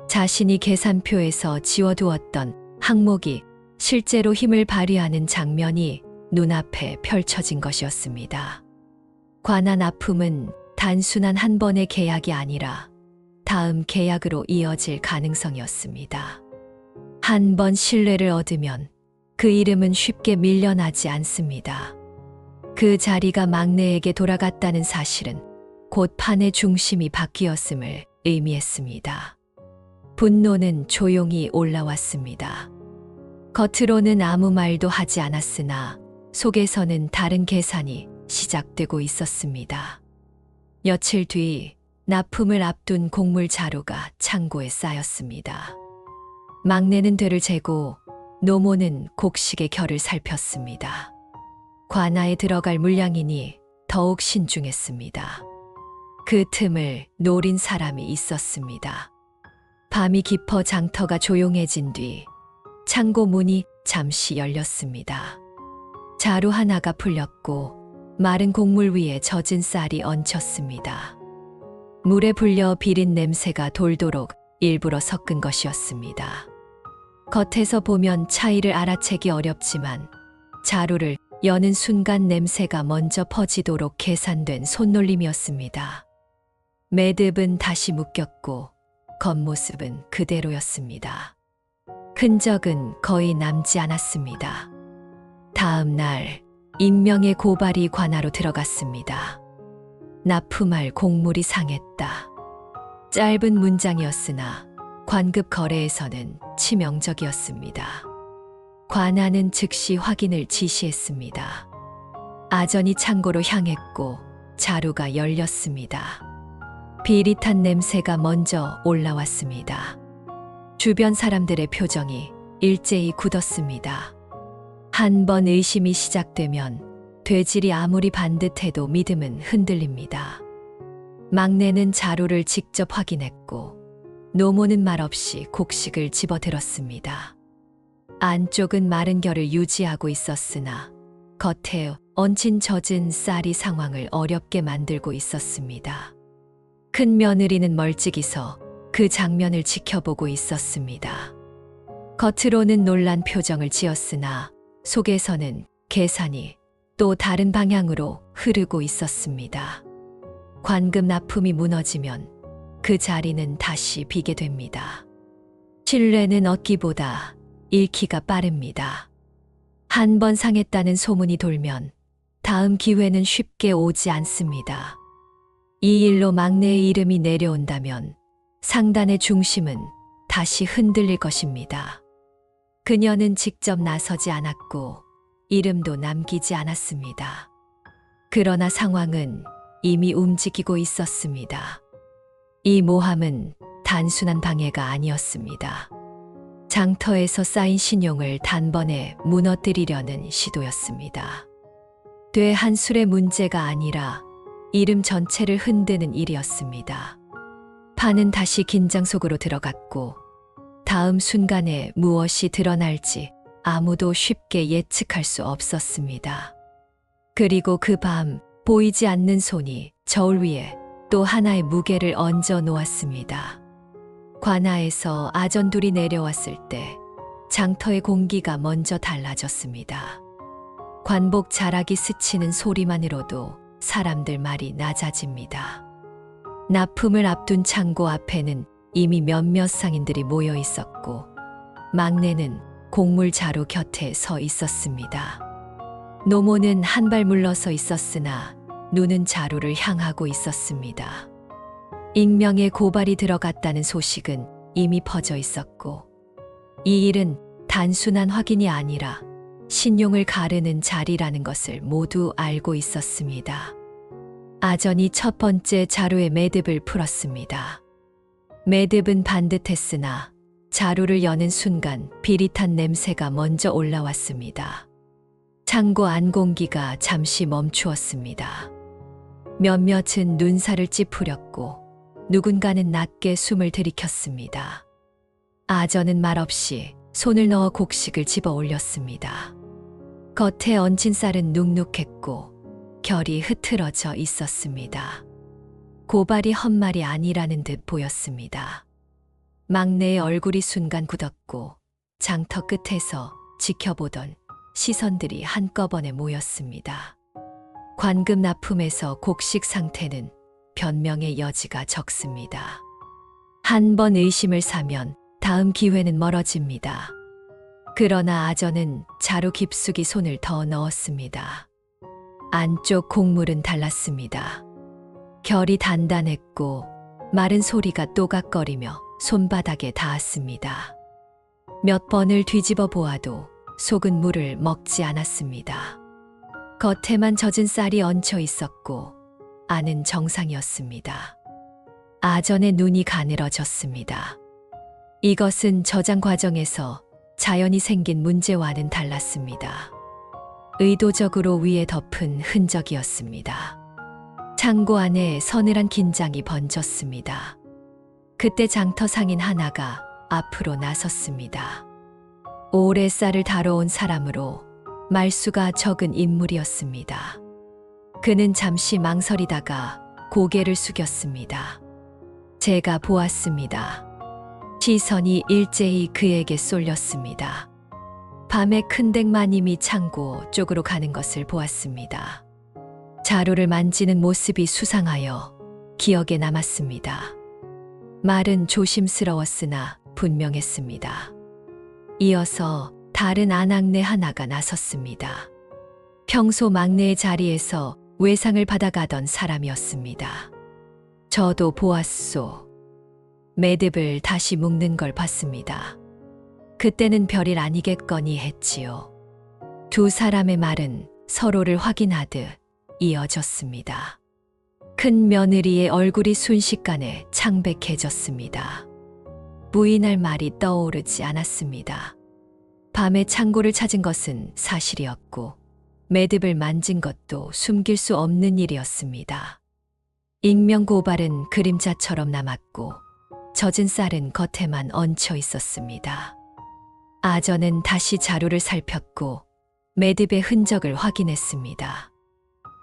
자신이 계산표에서 지워두었던 항목이 실제로 힘을 발휘하는 장면이 눈앞에 펼쳐진 것이었습니다. 관아 납품은 단순한 한 번의 계약이 아니라 다음 계약으로 이어질 가능성이었습니다. 한 번 신뢰를 얻으면 그 이름은 쉽게 밀려나지 않습니다. 그 자리가 막내에게 돌아갔다는 사실은 곧 판의 중심이 바뀌었음을 의미했습니다. 분노는 조용히 올라왔습니다. 겉으로는 아무 말도 하지 않았으나 속에서는 다른 계산이 시작되고 있었습니다. 며칠 뒤 납품을 앞둔 곡물 자루가 창고에 쌓였습니다. 막내는 되를 재고 노모는 곡식의 결을 살폈습니다. 관아에 들어갈 물량이니 더욱 신중했습니다. 그 틈을 노린 사람이 있었습니다. 밤이 깊어 장터가 조용해진 뒤 창고 문이 잠시 열렸습니다. 자루 하나가 풀렸고 마른 곡물 위에 젖은 쌀이 얹혔습니다. 물에 불려 비린 냄새가 돌도록 일부러 섞은 것이었습니다. 겉에서 보면 차이를 알아채기 어렵지만 자루를 여는 순간 냄새가 먼저 퍼지도록 계산된 손놀림이었습니다. 매듭은 다시 묶였고 겉모습은 그대로였습니다. 흔적은 거의 남지 않았습니다. 다음 날 익명의 고발이 관아로 들어갔습니다. 납품할 곡물이 상했다. 짧은 문장이었으나 관급 거래에서는 치명적이었습니다. 관아는 즉시 확인을 지시했습니다. 아전이 창고로 향했고 자루가 열렸습니다. 비릿한 냄새가 먼저 올라왔습니다. 주변 사람들의 표정이 일제히 굳었습니다. 한 번 의심이 시작되면 되질이 아무리 반듯해도 믿음은 흔들립니다. 막내는 자루를 직접 확인했고 노모는 말없이 곡식을 집어들었습니다. 안쪽은 마른 결을 유지하고 있었으나 겉에 얹힌 젖은 쌀이 상황을 어렵게 만들고 있었습니다. 큰 며느리는 멀찍이 서 그 장면을 지켜보고 있었습니다. 겉으로는 놀란 표정을 지었으나 속에서는 계산이 또 다른 방향으로 흐르고 있었습니다. 관급 납품이 무너지면 그 자리는 다시 비게 됩니다. 신뢰는 얻기보다 잃기가 빠릅니다. 한 번 상했다는 소문이 돌면 다음 기회는 쉽게 오지 않습니다. 이 일로 막내의 이름이 내려온다면 상단의 중심은 다시 흔들릴 것입니다. 그녀는 직접 나서지 않았고 이름도 남기지 않았습니다. 그러나 상황은 이미 움직이고 있었습니다. 이 모함은 단순한 방해가 아니었습니다. 장터에서 쌓인 신용을 단번에 무너뜨리려는 시도였습니다. 되한술의 문제가 아니라 이름 전체를 흔드는 일이었습니다. 판은 다시 긴장 속으로 들어갔고 다음 순간에 무엇이 드러날지 아무도 쉽게 예측할 수 없었습니다. 그리고 그 밤 보이지 않는 손이 저울 위에 또 하나의 무게를 얹어 놓았습니다. 관아에서 아전둘이 내려왔을 때 장터의 공기가 먼저 달라졌습니다. 관복 자락이 스치는 소리만으로도 사람들 말이 낮아집니다. 납품을 앞둔 창고 앞에는 이미 몇몇 상인들이 모여 있었고 막내는 곡물 자루 곁에 서 있었습니다. 노모는 한 발 물러서 있었으나 눈은 자루를 향하고 있었습니다. 익명의 고발이 들어갔다는 소식은 이미 퍼져 있었고 이 일은 단순한 확인이 아니라 신용을 가르는 자리라는 것을 모두 알고 있었습니다. 아전이 첫 번째 자루의 매듭을 풀었습니다. 매듭은 반듯했으나 자루를 여는 순간 비릿한 냄새가 먼저 올라왔습니다. 창고 안 공기가 잠시 멈추었습니다. 몇몇은 눈살을 찌푸렸고 누군가는 낮게 숨을 들이켰습니다. 아전은 말없이 손을 넣어 곡식을 집어 올렸습니다. 겉에 얹힌 쌀은 눅눅했고 결이 흐트러져 있었습니다. 고발이 헛말이 아니라는 듯 보였습니다. 막내의 얼굴이 순간 굳었고 장터 끝에서 지켜보던 시선들이 한꺼번에 모였습니다. 관금 납품에서 곡식 상태는 변명의 여지가 적습니다. 한 번 의심을 사면 다음 기회는 멀어집니다. 그러나 아전은 자루 깊숙이 손을 더 넣었습니다. 안쪽 곡물은 달랐습니다. 결이 단단했고 마른 소리가 또각거리며 손바닥에 닿았습니다. 몇 번을 뒤집어 보아도 속은 물을 먹지 않았습니다. 겉에만 젖은 쌀이 얹혀 있었고 안은 정상이었습니다. 아전의 눈이 가늘어졌습니다. 이것은 저장 과정에서 자연히 생긴 문제와는 달랐습니다. 의도적으로 위에 덮은 흔적이었습니다. 창고 안에 서늘한 긴장이 번졌습니다. 그때 장터 상인 하나가 앞으로 나섰습니다. 오래 쌀을 다뤄온 사람으로 말수가 적은 인물이었습니다. 그는 잠시 망설이다가 고개를 숙였습니다. 제가 보았습니다. 시선이 일제히 그에게 쏠렸습니다. 밤에 큰 댁마님이 창고 쪽으로 가는 것을 보았습니다. 자루를 만지는 모습이 수상하여 기억에 남았습니다. 말은 조심스러웠으나 분명했습니다. 이어서 다른 아낙네 하나가 나섰습니다. 평소 막내의 자리에서 외상을 받아가던 사람이었습니다. 저도 보았소. 매듭을 다시 묶는 걸 봤습니다. 그때는 별일 아니겠거니 했지요. 두 사람의 말은 서로를 확인하듯 이어졌습니다. 큰 며느리의 얼굴이 순식간에 창백해졌습니다. 부인할 말이 떠오르지 않았습니다. 밤에 창고를 찾은 것은 사실이었고 매듭을 만진 것도 숨길 수 없는 일이었습니다. 익명 고발은 그림자처럼 남았고 젖은 쌀은 겉에만 얹혀 있었습니다. 아전은 다시 자루를 살폈고 매듭의 흔적을 확인했습니다.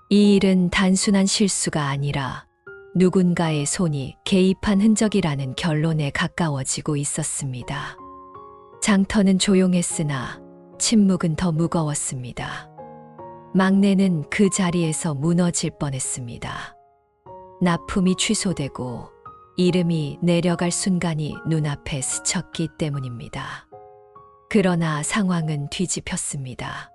이 일은 단순한 실수가 아니라 누군가의 손이 개입한 흔적이라는 결론에 가까워지고 있었습니다. 장터는 조용했으나 침묵은 더 무거웠습니다. 막내는 그 자리에서 무너질 뻔했습니다. 납품이 취소되고 이름이 내려갈 순간이 눈앞에 스쳤기 때문입니다. 그러나 상황은 뒤집혔습니다.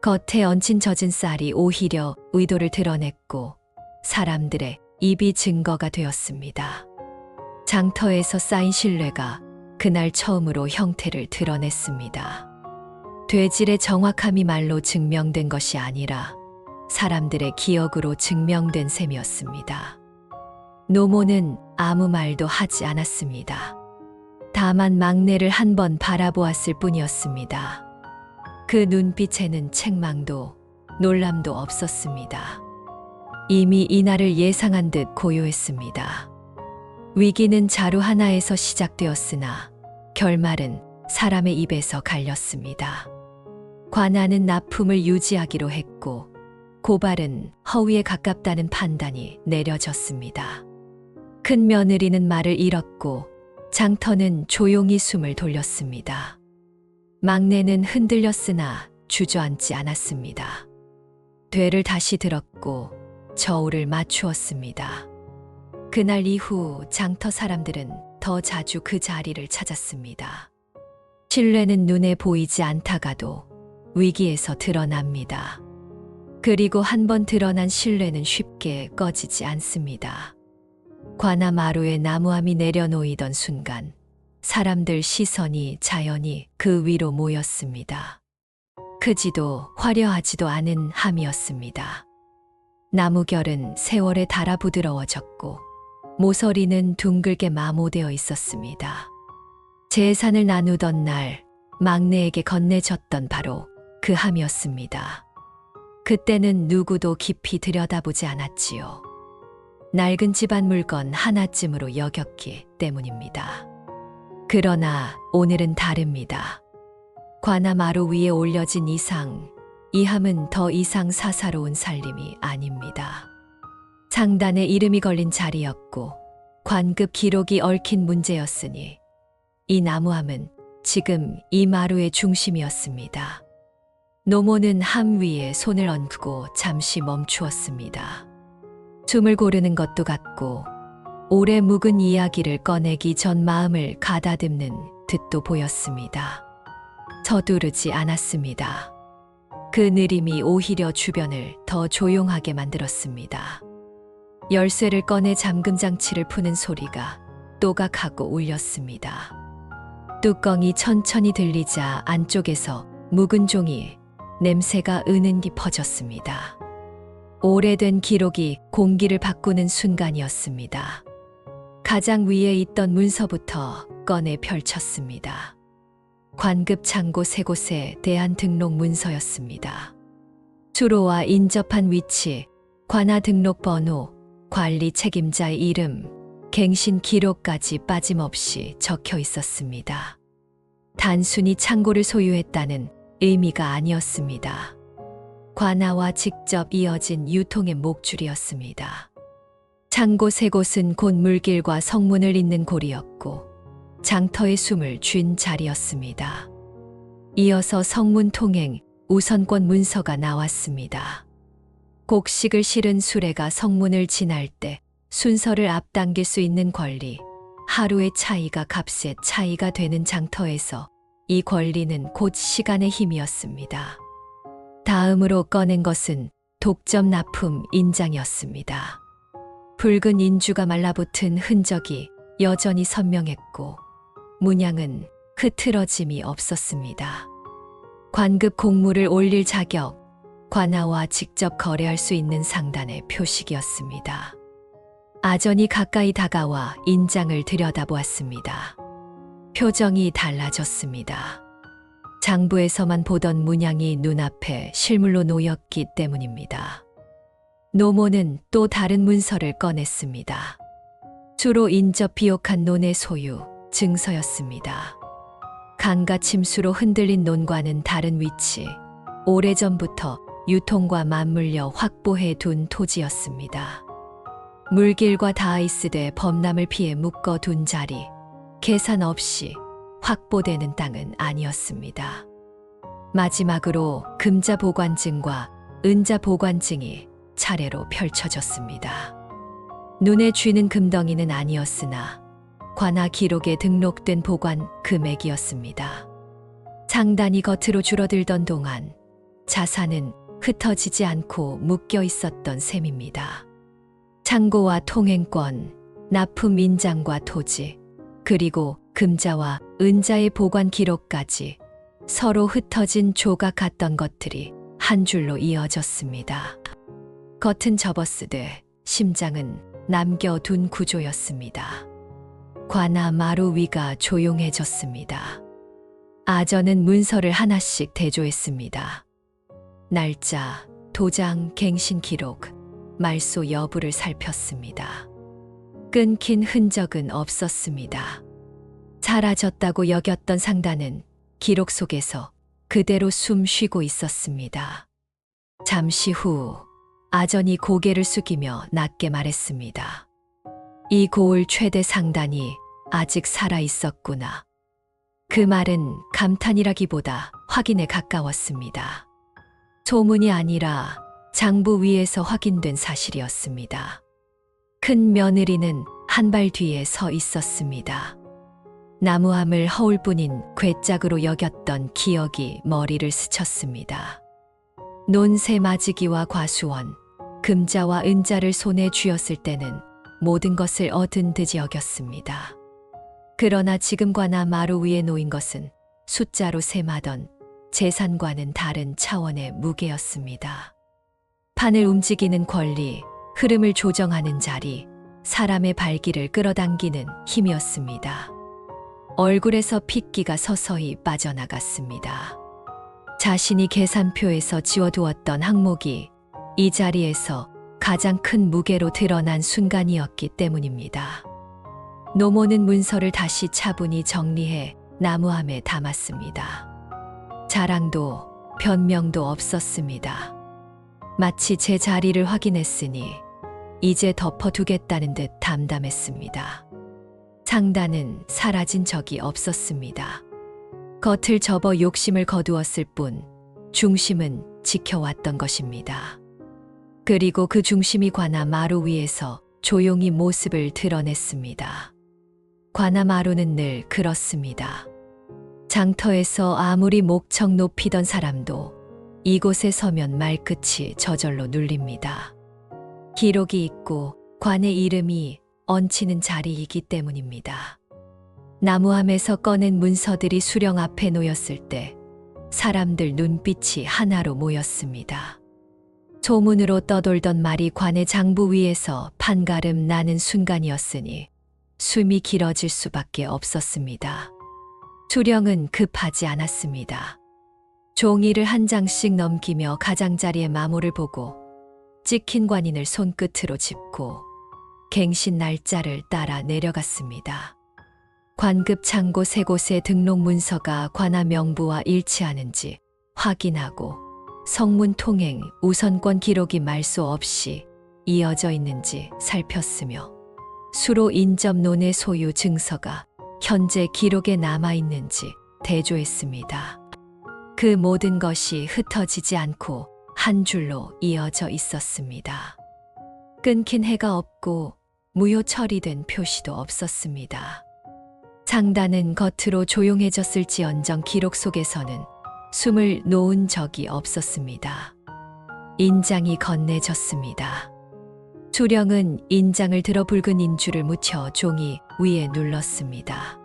겉에 얹힌 젖은 쌀이 오히려 의도를 드러냈고 사람들의 입이 증거가 되었습니다. 장터에서 쌓인 신뢰가 그날 처음으로 형태를 드러냈습니다. 되질의 정확함이 말로 증명된 것이 아니라 사람들의 기억으로 증명된 셈이었습니다. 노모는 아무 말도 하지 않았습니다. 다만 막내를 한 번 바라보았을 뿐이었습니다. 그 눈빛에는 책망도 놀람도 없었습니다. 이미 이날을 예상한 듯 고요했습니다. 위기는 자루 하나에서 시작되었으나 결말은 사람의 입에서 갈렸습니다. 관아는 납품을 유지하기로 했고 고발은 허위에 가깝다는 판단이 내려졌습니다. 큰 며느리는 말을 잃었고 장터는 조용히 숨을 돌렸습니다. 막내는 흔들렸으나 주저앉지 않았습니다. 되를 다시 들었고 저울을 맞추었습니다. 그날 이후 장터 사람들은 더 자주 그 자리를 찾았습니다. 신뢰는 눈에 보이지 않다가도 위기에서 드러납니다. 그리고 한번 드러난 신뢰는 쉽게 꺼지지 않습니다. 관아 마루에 나무함이 내려놓이던 순간 사람들 시선이 자연히 그 위로 모였습니다. 크지도 화려하지도 않은 함이었습니다. 나무결은 세월에 닳아 부드러워졌고 모서리는 둥글게 마모되어 있었습니다. 재산을 나누던 날 막내에게 건네졌던 바로 그 함이었습니다. 그때는 누구도 깊이 들여다보지 않았지요. 낡은 집안 물건 하나쯤으로 여겼기 때문입니다. 그러나 오늘은 다릅니다. 관아 마루 위에 올려진 이상, 이 함은 더 이상 사사로운 살림이 아닙니다. 상단에 이름이 걸린 자리였고 관급 기록이 얽힌 문제였으니 이 나무함은 지금 이 마루의 중심이었습니다. 노모는 함 위에 손을 얹고 잠시 멈추었습니다. 숨을 고르는 것도 같고 오래 묵은 이야기를 꺼내기 전 마음을 가다듬는 듯도 보였습니다. 서두르지 않았습니다. 그 느림이 오히려 주변을 더 조용하게 만들었습니다. 열쇠를 꺼내 잠금 장치를 푸는 소리가 또각하고 울렸습니다. 뚜껑이 천천히 들리자 안쪽에서 묵은 종이 냄새가 은은히 퍼졌습니다. 오래된 기록이 공기를 바꾸는 순간이었습니다. 가장 위에 있던 문서부터 꺼내 펼쳤습니다. 관급 창고 세 곳에 대한 등록 문서였습니다. 주로와 인접한 위치, 관아 등록 번호, 관리 책임자의 이름, 갱신 기록까지 빠짐없이 적혀 있었습니다. 단순히 창고를 소유했다는 의미가 아니었습니다. 관아와 직접 이어진 유통의 목줄이었습니다. 창고 세 곳은 곧 물길과 성문을 잇는 고리였고 장터의 숨을 쥔 자리였습니다. 이어서 성문 통행 우선권 문서가 나왔습니다. 곡식을 실은 수레가 성문을 지날 때 순서를 앞당길 수 있는 권리, 하루의 차이가 값의 차이가 되는 장터에서 이 권리는 곧 시간의 힘이었습니다. 다음으로 꺼낸 것은 독점 납품 인장이었습니다. 붉은 인주가 말라붙은 흔적이 여전히 선명했고 문양은 흐트러짐이 없었습니다. 관급 공물을 올릴 자격, 관아와 직접 거래할 수 있는 상단의 표식이었습니다. 아전이 가까이 다가와 인장을 들여다보았습니다. 표정이 달라졌습니다. 장부에서만 보던 문양이 눈앞에 실물로 놓였기 때문입니다. 노모는 또 다른 문서를 꺼냈습니다. 주로 인접 비옥한 논의 소유, 증서였습니다. 강과 침수로 흔들린 논과는 다른 위치, 오래전부터 유통과 맞물려 확보해 둔 토지였습니다. 물길과 닿아 있으되 범람을 피해 묶어둔 자리, 계산 없이 확보되는 땅은 아니었습니다. 마지막으로 금자 보관증과 은자 보관증이 차례로 펼쳐졌습니다. 눈에 쥐는 금덩이는 아니었으나 관아 기록에 등록된 보관 금액이었습니다. 상단이 겉으로 줄어들던 동안 자산은 흩어지지 않고 묶여 있었던 셈입니다. 창고와 통행권, 납품 인장과 토지, 그리고 금자와 은자의 보관 기록까지 서로 흩어진 조각 같던 것들이 한 줄로 이어졌습니다. 겉은 접어쓰되 심장은 남겨둔 구조였습니다. 관아 마루 위가 조용해졌습니다. 아전은 문서를 하나씩 대조했습니다. 날짜, 도장, 갱신 기록, 말소 여부를 살폈습니다. 끊긴 흔적은 없었습니다. 사라졌다고 여겼던 상단은 기록 속에서 그대로 숨 쉬고 있었습니다. 잠시 후 아전이 고개를 숙이며 낮게 말했습니다. 이 고을 최대 상단이 아직 살아 있었구나. 그 말은 감탄이라기보다 확인에 가까웠습니다. 소문이 아니라 장부 위에서 확인된 사실이었습니다. 큰 며느리는 한 발 뒤에 서 있었습니다. 나무함을 허울 뿐인 괴짝으로 여겼던 기억이 머리를 스쳤습니다. 논새 마지기와 과수원, 금자와 은자를 손에 쥐었을 때는 모든 것을 얻은 듯이 여겼습니다. 그러나 지금과나 마루 위에 놓인 것은 숫자로 셈하던 재산과는 다른 차원의 무게였습니다. 판을 움직이는 권리, 흐름을 조정하는 자리, 사람의 발길을 끌어당기는 힘이었습니다. 얼굴에서 핏기가 서서히 빠져나갔습니다. 자신이 계산표에서 지워두었던 항목이 이 자리에서 가장 큰 무게로 드러난 순간이었기 때문입니다. 노모는 문서를 다시 차분히 정리해 나무함에 담았습니다. 자랑도 변명도 없었습니다. 마치 제 자리를 확인했으니 이제 덮어두겠다는 듯 담담했습니다. 상단은 사라진 적이 없었습니다. 겉을 접어 욕심을 거두었을 뿐 중심은 지켜왔던 것입니다. 그리고 그 중심이 관아 마루 위에서 조용히 모습을 드러냈습니다. 관아 마루는 늘 그렇습니다. 장터에서 아무리 목청 높이던 사람도 이곳에 서면 말끝이 저절로 눌립니다. 기록이 있고 관의 이름이 얹히는 자리이기 때문입니다. 나무함에서 꺼낸 문서들이 수령 앞에 놓였을 때 사람들 눈빛이 하나로 모였습니다. 소문으로 떠돌던 말이 관의 장부 위에서 판가름 나는 순간이었으니 숨이 길어질 수밖에 없었습니다. 수령은 급하지 않았습니다. 종이를 한 장씩 넘기며 가장자리의 마모를 보고 찍힌 관인을 손끝으로 짚고 갱신 날짜를 따라 내려갔습니다. 관급 창고 세 곳의 등록 문서가 관아 명부와 일치하는지 확인하고 성문 통행 우선권 기록이 말소 없이 이어져 있는지 살폈으며 수로 인접 논의 소유 증서가 현재 기록에 남아있는지 대조했습니다. 그 모든 것이 흩어지지 않고 한 줄로 이어져 있었습니다. 끊긴 해가 없고 무효 처리된 표시도 없었습니다. 상단은 겉으로 조용해졌을지언정 기록 속에서는 숨을 놓은 적이 없었습니다. 인장이 건네졌습니다. 수령은 인장을 들어 붉은 인주를 묻혀 종이 위에 눌렀습니다.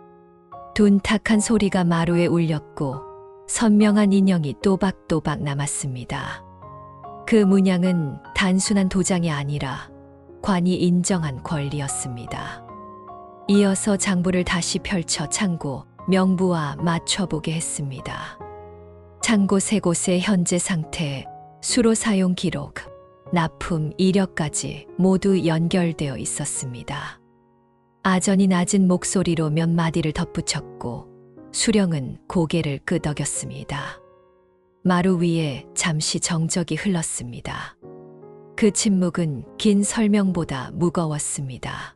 둔탁한 소리가 마루에 울렸고 선명한 인형이 또박또박 남았습니다. 그 문양은 단순한 도장이 아니라 관이 인정한 권리였습니다. 이어서 장부를 다시 펼쳐 창고 명부와 맞춰보게 했습니다. 창고 세 곳의 현재 상태, 수로 사용 기록, 납품 이력까지 모두 연결되어 있었습니다. 아전이 낮은 목소리로 몇 마디를 덧붙였고 수령은 고개를 끄덕였습니다. 마루 위에 잠시 정적이 흘렀습니다. 그 침묵은 긴 설명보다 무거웠습니다.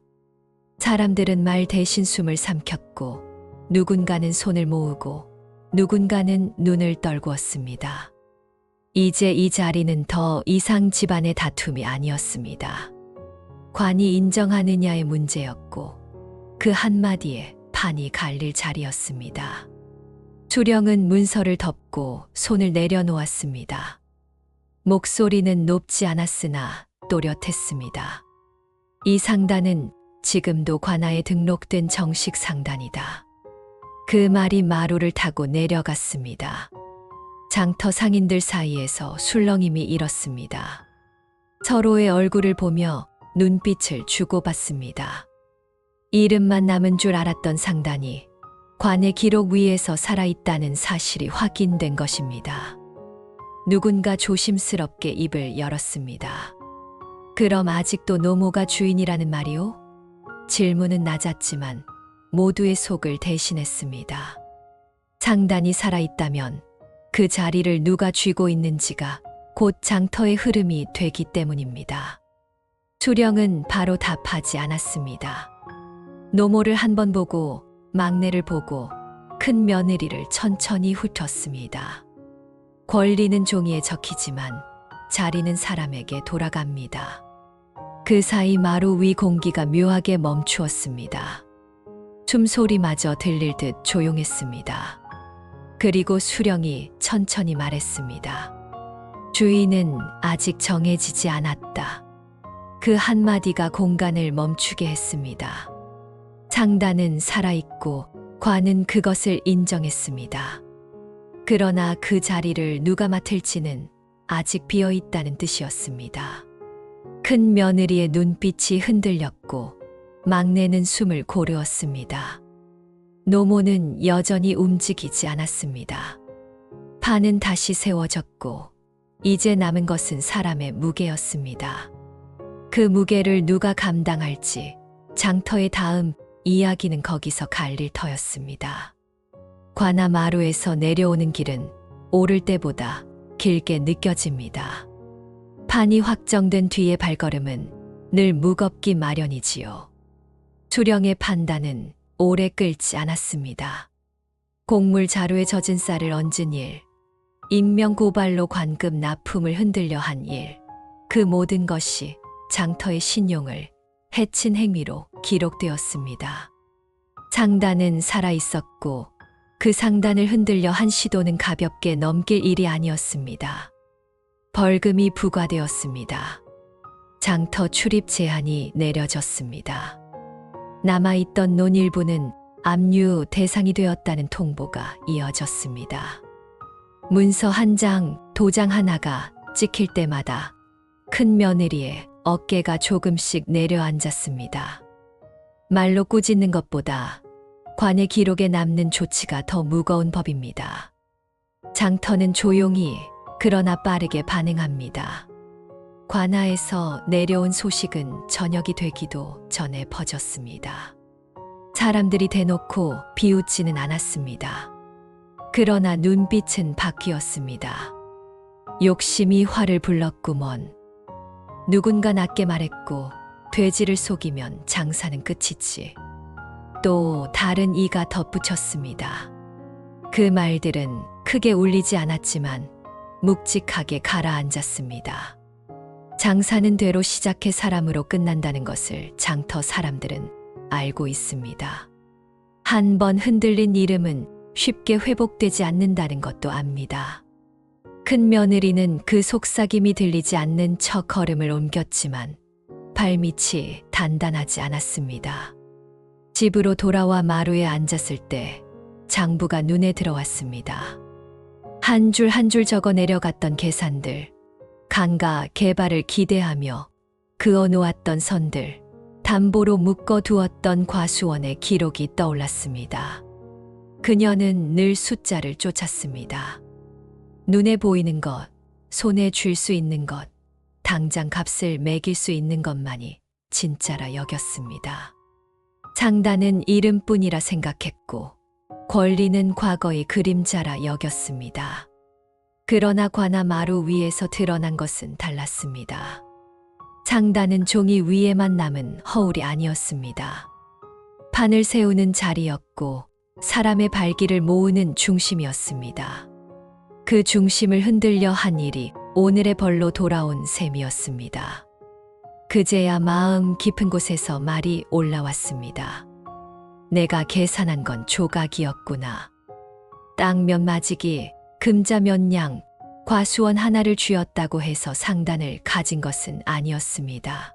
사람들은 말 대신 숨을 삼켰고 누군가는 손을 모으고 누군가는 눈을 떨구었습니다. 이제 이 자리는 더 이상 집안의 다툼이 아니었습니다. 관이 인정하느냐의 문제였고 그 한마디에 판이 갈릴 자리였습니다. 수령은 문서를 덮고 손을 내려놓았습니다. 목소리는 높지 않았으나 또렷했습니다. 이 상단은 지금도 관아에 등록된 정식 상단이다. 그 말이 마루를 타고 내려갔습니다. 장터 상인들 사이에서 술렁임이 일었습니다. 서로의 얼굴을 보며 눈빛을 주고받습니다. 이름만 남은 줄 알았던 상단이 관의 기록 위에서 살아있다는 사실이 확인된 것입니다. 누군가 조심스럽게 입을 열었습니다. 그럼 아직도 노모가 주인이라는 말이오? 질문은 낮았지만 모두의 속을 대신했습니다. 상단이 살아있다면 그 자리를 누가 쥐고 있는지가 곧 장터의 흐름이 되기 때문입니다. 수령은 바로 답하지 않았습니다. 노모를 한 번 보고 막내를 보고 큰 며느리를 천천히 훑었습니다. 권리는 종이에 적히지만 자리는 사람에게 돌아갑니다. 그 사이 마루 위 공기가 묘하게 멈추었습니다. 숨소리마저 들릴 듯 조용했습니다. 그리고 수령이 천천히 말했습니다. 주인은 아직 정해지지 않았다. 그 한마디가 공간을 멈추게 했습니다. 창단은 살아있고 관은 그것을 인정했습니다. 그러나 그 자리를 누가 맡을지는 아직 비어 있다는 뜻이었습니다. 큰 며느리의 눈빛이 흔들렸고 막내는 숨을 고르었습니다. 노모는 여전히 움직이지 않았습니다. 판은 다시 세워졌고 이제 남은 것은 사람의 무게였습니다. 그 무게를 누가 감당할지 장터의 다음 이야기는 거기서 갈릴 터였습니다. 관아 마루에서 내려오는 길은 오를 때보다 길게 느껴집니다. 판이 확정된 뒤의 발걸음은 늘 무겁기 마련이지요. 수령의 판단은 오래 끌지 않았습니다. 곡물 자루에 젖은 쌀을 얹은 일, 익명 고발로 관급 납품을 흔들려 한 일, 그 모든 것이 장터의 신용을 해친 행위로 기록되었습니다. 상단은 살아있었고 그 상단을 흔들려 한 시도는 가볍게 넘길 일이 아니었습니다. 벌금이 부과되었습니다. 장터 출입 제한이 내려졌습니다. 남아있던 논 일부는 압류 대상이 되었다는 통보가 이어졌습니다. 문서 한 장, 도장 하나가 찍힐 때마다 큰 며느리의 어깨가 조금씩 내려앉았습니다. 말로 꾸짖는 것보다 관의 기록에 남는 조치가 더 무거운 법입니다. 장터는 조용히 그러나 빠르게 반응합니다. 관아에서 내려온 소식은 저녁이 되기도 전에 퍼졌습니다. 사람들이 대놓고 비웃지는 않았습니다. 그러나 눈빛은 바뀌었습니다. 욕심이 화를 불렀구먼. 누군가 낮게 말했고 돼지를 속이면 장사는 끝이지. 또 다른 이가 덧붙였습니다. 그 말들은 크게 울리지 않았지만 묵직하게 가라앉았습니다. 장사는 되로 시작해 사람으로 끝난다는 것을 장터 사람들은 알고 있습니다. 한 번 흔들린 이름은 쉽게 회복되지 않는다는 것도 압니다. 큰 며느리는 그 속삭임이 들리지 않는 척 걸음을 옮겼지만 발밑이 단단하지 않았습니다. 집으로 돌아와 마루에 앉았을 때 장부가 눈에 들어왔습니다. 한 줄 한 줄 적어 내려갔던 계산들, 강가 개발을 기대하며 그어놓았던 선들, 담보로 묶어두었던 과수원의 기록이 떠올랐습니다. 그녀는 늘 숫자를 쫓았습니다. 눈에 보이는 것, 손에 쥘 수 있는 것, 당장 값을 매길 수 있는 것만이 진짜라 여겼습니다. 장단은 이름뿐이라 생각했고 권리는 과거의 그림자라 여겼습니다. 그러나 관아 마루 위에서 드러난 것은 달랐습니다. 장단은 종이 위에만 남은 허울이 아니었습니다. 판을 세우는 자리였고 사람의 발길을 모으는 중심이었습니다. 그 중심을 흔들려 한 일이 오늘의 벌로 돌아온 셈이었습니다. 그제야 마음 깊은 곳에서 말이 올라왔습니다. 내가 계산한 건 조각이었구나. 땅 몇 마지기, 금자 몇 냥, 과수원 하나를 쥐었다고 해서 상단을 가진 것은 아니었습니다.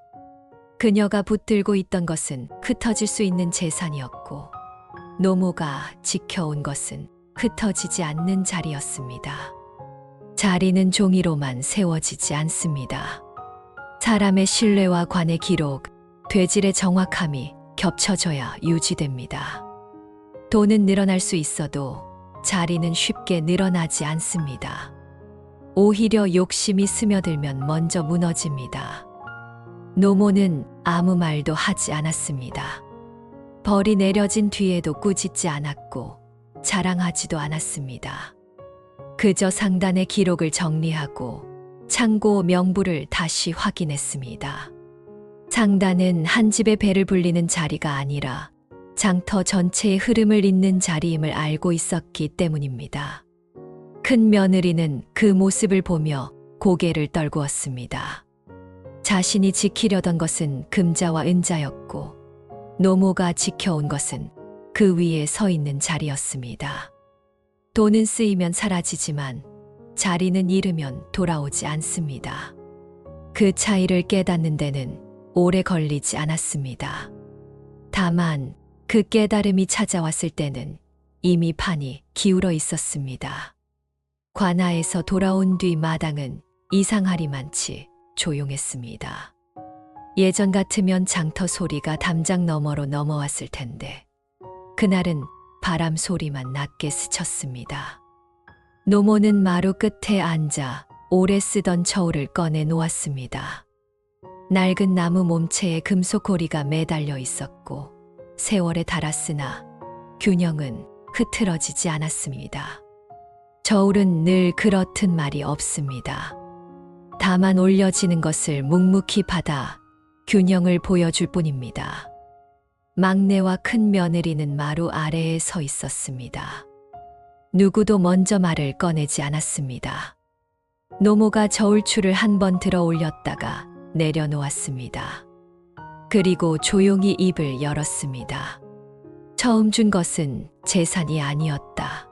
그녀가 붙들고 있던 것은 흩어질 수 있는 재산이었고 노모가 지켜온 것은 흩어지지 않는 자리였습니다. 자리는 종이로만 세워지지 않습니다. 사람의 신뢰와 관의 기록, 되질의 정확함이 겹쳐져야 유지됩니다. 돈은 늘어날 수 있어도 자리는 쉽게 늘어나지 않습니다. 오히려 욕심이 스며들면 먼저 무너집니다. 노모는 아무 말도 하지 않았습니다. 벌이 내려진 뒤에도 꾸짖지 않았고 자랑하지도 않았습니다. 그저 상단의 기록을 정리하고 창고 명부를 다시 확인했습니다. 상단은 한 집의 배를 불리는 자리가 아니라 장터 전체의 흐름을 잇는 자리임을 알고 있었기 때문입니다. 큰 며느리는 그 모습을 보며 고개를 떨구었습니다. 자신이 지키려던 것은 금자와 은자였고 노모가 지켜온 것은 그 위에 서 있는 자리였습니다. 돈은 쓰이면 사라지지만 자리는 잃으면 돌아오지 않습니다. 그 차이를 깨닫는 데는 오래 걸리지 않았습니다. 다만 그 깨달음이 찾아왔을 때는 이미 판이 기울어 있었습니다. 관아에서 돌아온 뒤 마당은 이상하리만치 조용했습니다. 예전 같으면 장터 소리가 담장 너머로 넘어왔을 텐데 그날은 바람 소리만 낮게 스쳤습니다. 노모는 마루 끝에 앉아 오래 쓰던 저울을 꺼내 놓았습니다. 낡은 나무 몸체에 금속 고리가 매달려 있었고 세월에 닳았으나 균형은 흐트러지지 않았습니다. 저울은 늘 그렇듯 말이 없습니다. 다만 올려지는 것을 묵묵히 받아 균형을 보여줄 뿐입니다. 막내와 큰 며느리는 마루 아래에 서 있었습니다. 누구도 먼저 말을 꺼내지 않았습니다. 노모가 저울추를 한 번 들어 올렸다가 내려놓았습니다. 그리고 조용히 입을 열었습니다. 처음 준 것은 재산이 아니었다.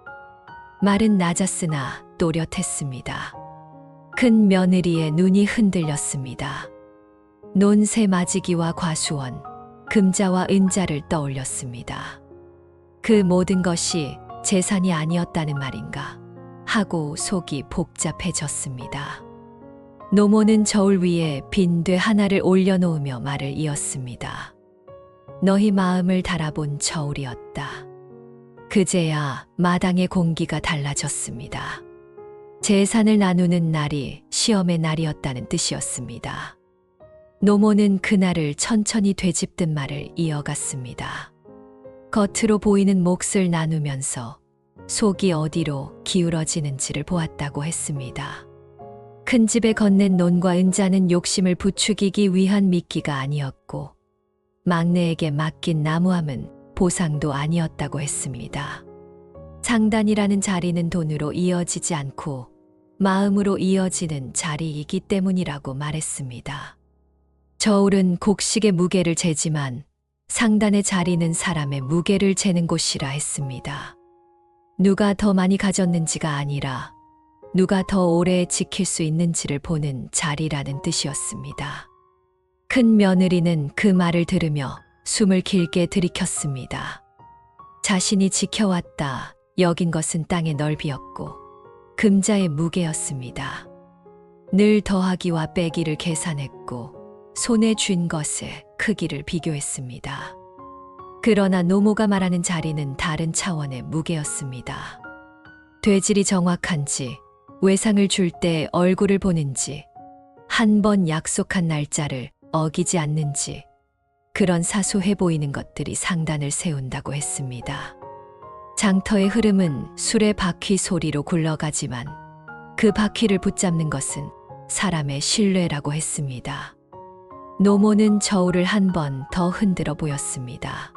말은 낮았으나 또렷했습니다. 큰 며느리의 눈이 흔들렸습니다. 논새 마지기와 과수원, 금자와 은자를 떠올렸습니다. 그 모든 것이 재산이 아니었다는 말인가 하고 속이 복잡해졌습니다. 노모는 저울 위에 빈되 하나를 올려놓으며 말을 이었습니다. 너희 마음을 달아본 저울이었다. 그제야 마당의 공기가 달라졌습니다. 재산을 나누는 날이 시험의 날이었다는 뜻이었습니다. 노모는 그날을 천천히 되짚든 말을 이어갔습니다. 겉으로 보이는 몫을 나누면서 속이 어디로 기울어지는지를 보았다고 했습니다. 큰 집에 건넨 논과 은자는 욕심을 부추기기 위한 미끼가 아니었고 막내에게 맡긴 나무함은 보상도 아니었다고 했습니다. 상단이라는 자리는 돈으로 이어지지 않고 마음으로 이어지는 자리이기 때문이라고 말했습니다. 저울은 곡식의 무게를 재지만 상단의 자리는 사람의 무게를 재는 곳이라 했습니다. 누가 더 많이 가졌는지가 아니라 누가 더 오래 지킬 수 있는지를 보는 자리라는 뜻이었습니다. 큰 며느리는 그 말을 들으며 숨을 길게 들이켰습니다. 자신이 지켜왔다 여긴 것은 땅의 넓이였고 금자의 무게였습니다. 늘 더하기와 빼기를 계산했고 손에 쥔 것의 크기를 비교했습니다. 그러나 노모가 말하는 자리는 다른 차원의 무게였습니다. 되질이 정확한지, 외상을 줄 때 얼굴을 보는지, 한 번 약속한 날짜를 어기지 않는지, 그런 사소해 보이는 것들이 상단을 세운다고 했습니다. 장터의 흐름은 술의 바퀴 소리로 굴러가지만 그 바퀴를 붙잡는 것은 사람의 신뢰라고 했습니다. 노모는 저울을 한 번 더 흔들어 보였습니다.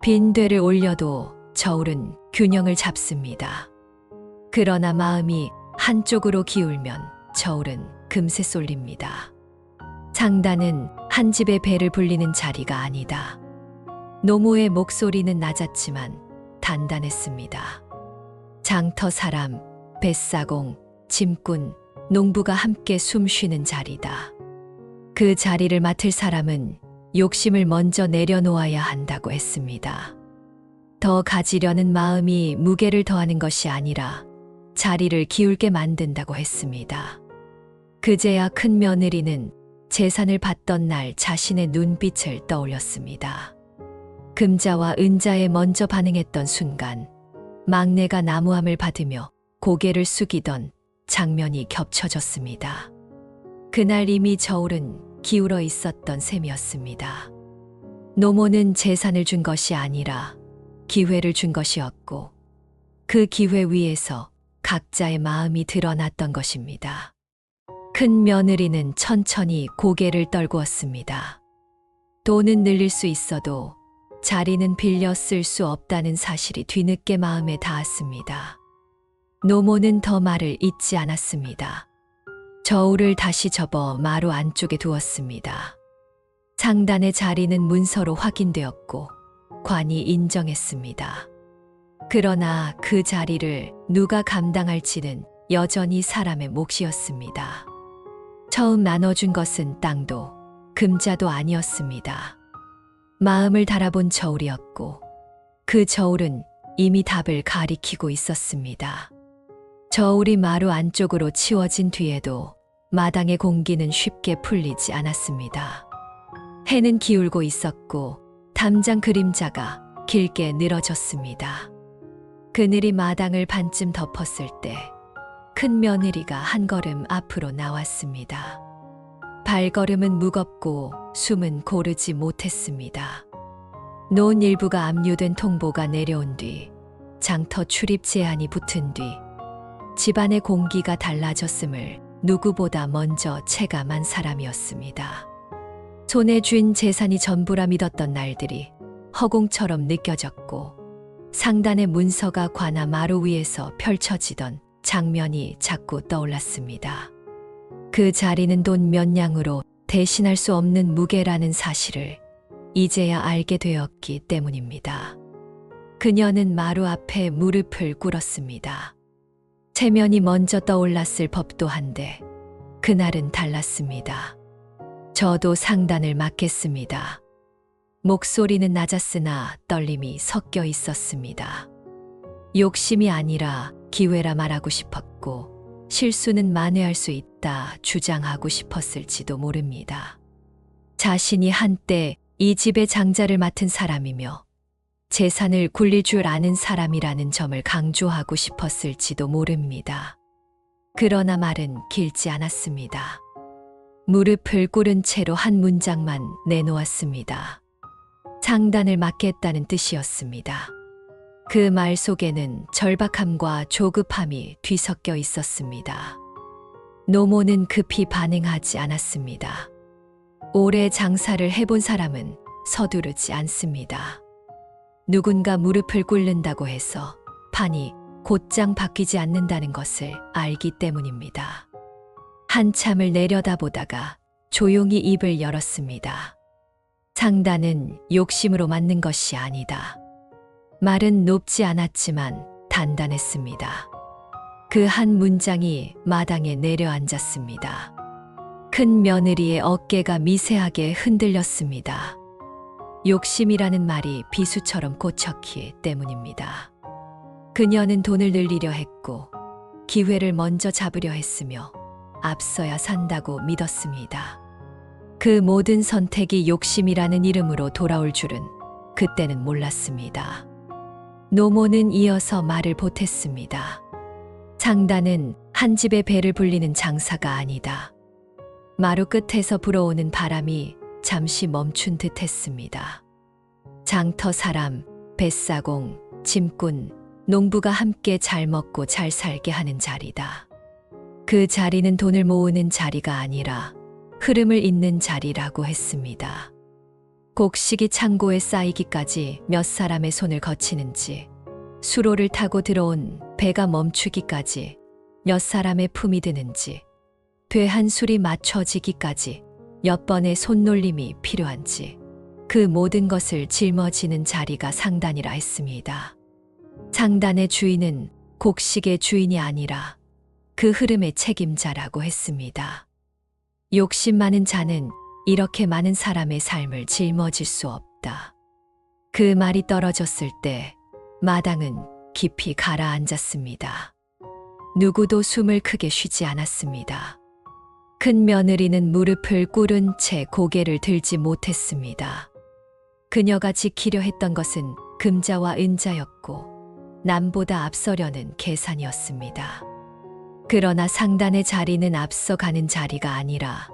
빈 되를 올려도 저울은 균형을 잡습니다. 그러나 마음이 한쪽으로 기울면 저울은 금세 쏠립니다. 상단은 한 집의 배를 불리는 자리가 아니다. 노모의 목소리는 낮았지만 단단했습니다. 장터 사람, 뱃사공, 짐꾼, 농부가 함께 숨 쉬는 자리다. 그 자리를 맡을 사람은 욕심을 먼저 내려놓아야 한다고 했습니다. 더 가지려는 마음이 무게를 더하는 것이 아니라 자리를 기울게 만든다고 했습니다. 그제야 큰 며느리는 재산을 받던 날 자신의 눈빛을 떠올렸습니다. 금자와 은자에 먼저 반응했던 순간 막내가 나무함을 받으며 고개를 숙이던 장면이 겹쳐졌습니다. 그날 이미 저울은 기울어 있었던 셈이었습니다. 노모는 재산을 준 것이 아니라 기회를 준 것이었고 그 기회 위에서 각자의 마음이 드러났던 것입니다. 큰 며느리는 천천히 고개를 떨구었습니다. 돈은 늘릴 수 있어도 자리는 빌려 쓸 수 없다는 사실이 뒤늦게 마음에 닿았습니다. 노모는 더 말을 잇지 않았습니다. 저울을 다시 접어 마루 안쪽에 두었습니다. 상단의 자리는 문서로 확인되었고 관이 인정했습니다. 그러나 그 자리를 누가 감당할지는 여전히 사람의 몫이었습니다. 처음 나눠준 것은 땅도 금자도 아니었습니다. 마음을 달아본 저울이었고 그 저울은 이미 답을 가리키고 있었습니다. 저울이 마루 안쪽으로 치워진 뒤에도 마당의 공기는 쉽게 풀리지 않았습니다. 해는 기울고 있었고 담장 그림자가 길게 늘어졌습니다. 그늘이 마당을 반쯤 덮었을 때 큰 며느리가 한 걸음 앞으로 나왔습니다. 발걸음은 무겁고 숨은 고르지 못했습니다. 논 일부가 압류된 통보가 내려온 뒤 장터 출입 제한이 붙은 뒤 집안의 공기가 달라졌음을 누구보다 먼저 체감한 사람이었습니다. 손에 쥔 재산이 전부라 믿었던 날들이 허공처럼 느껴졌고 상단의 문서가 관아 마루 위에서 펼쳐지던 장면이 자꾸 떠올랐습니다. 그 자리는 돈 몇 냥으로 대신할 수 없는 무게라는 사실을 이제야 알게 되었기 때문입니다. 그녀는 마루 앞에 무릎을 꿇었습니다. 체면이 먼저 떠올랐을 법도 한데 그날은 달랐습니다. 저도 상단을 맡겠습니다. 목소리는 낮았으나 떨림이 섞여 있었습니다. 욕심이 아니라 기회라 말하고 싶었고 실수는 만회할 수 있다 주장하고 싶었을지도 모릅니다. 자신이 한때 이 집의 장자를 맡은 사람이며 재산을 굴릴 줄 아는 사람이라는 점을 강조하고 싶었을지도 모릅니다. 그러나 말은 길지 않았습니다. 무릎을 꿇은 채로 한 문장만 내놓았습니다. 상단을 맡겠다는 뜻이었습니다. 그 말 속에는 절박함과 조급함이 뒤섞여 있었습니다. 노모는 급히 반응하지 않았습니다. 오래 장사를 해본 사람은 서두르지 않습니다. 누군가 무릎을 꿇는다고 해서 판이 곧장 바뀌지 않는다는 것을 알기 때문입니다. 한참을 내려다보다가 조용히 입을 열었습니다. 상단은 욕심으로 맞는 것이 아니다. 말은 높지 않았지만 단단했습니다. 그 한 문장이 마당에 내려앉았습니다. 큰 며느리의 어깨가 미세하게 흔들렸습니다. 욕심이라는 말이 비수처럼 꽂혔기 때문입니다. 그녀는 돈을 늘리려 했고 기회를 먼저 잡으려 했으며 앞서야 산다고 믿었습니다. 그 모든 선택이 욕심이라는 이름으로 돌아올 줄은 그때는 몰랐습니다. 노모는 이어서 말을 보탰습니다. 상단은 한 집의 배를 불리는 장사가 아니다. 마루 끝에서 불어오는 바람이 잠시 멈춘 듯 했습니다. 장터 사람, 뱃사공, 짐꾼, 농부가 함께 잘 먹고 잘 살게 하는 자리다. 그 자리는 돈을 모으는 자리가 아니라 흐름을 잇는 자리라고 했습니다. 곡식이 창고에 쌓이기까지 몇 사람의 손을 거치는지, 수로를 타고 들어온 배가 멈추기까지 몇 사람의 품이 드는지, 되한 술이 맞춰지기까지 몇 번의 손놀림이 필요한지, 그 모든 것을 짊어지는 자리가 상단이라 했습니다. 상단의 주인은 곡식의 주인이 아니라 그 흐름의 책임자라고 했습니다. 욕심 많은 자는 이렇게 많은 사람의 삶을 짊어질 수 없다. 그 말이 떨어졌을 때 마당은 깊이 가라앉았습니다. 누구도 숨을 크게 쉬지 않았습니다. 큰 며느리는 무릎을 꿇은 채 고개를 들지 못했습니다. 그녀가 지키려 했던 것은 금자와 은자였고 남보다 앞서려는 계산이었습니다. 그러나 상단의 자리는 앞서가는 자리가 아니라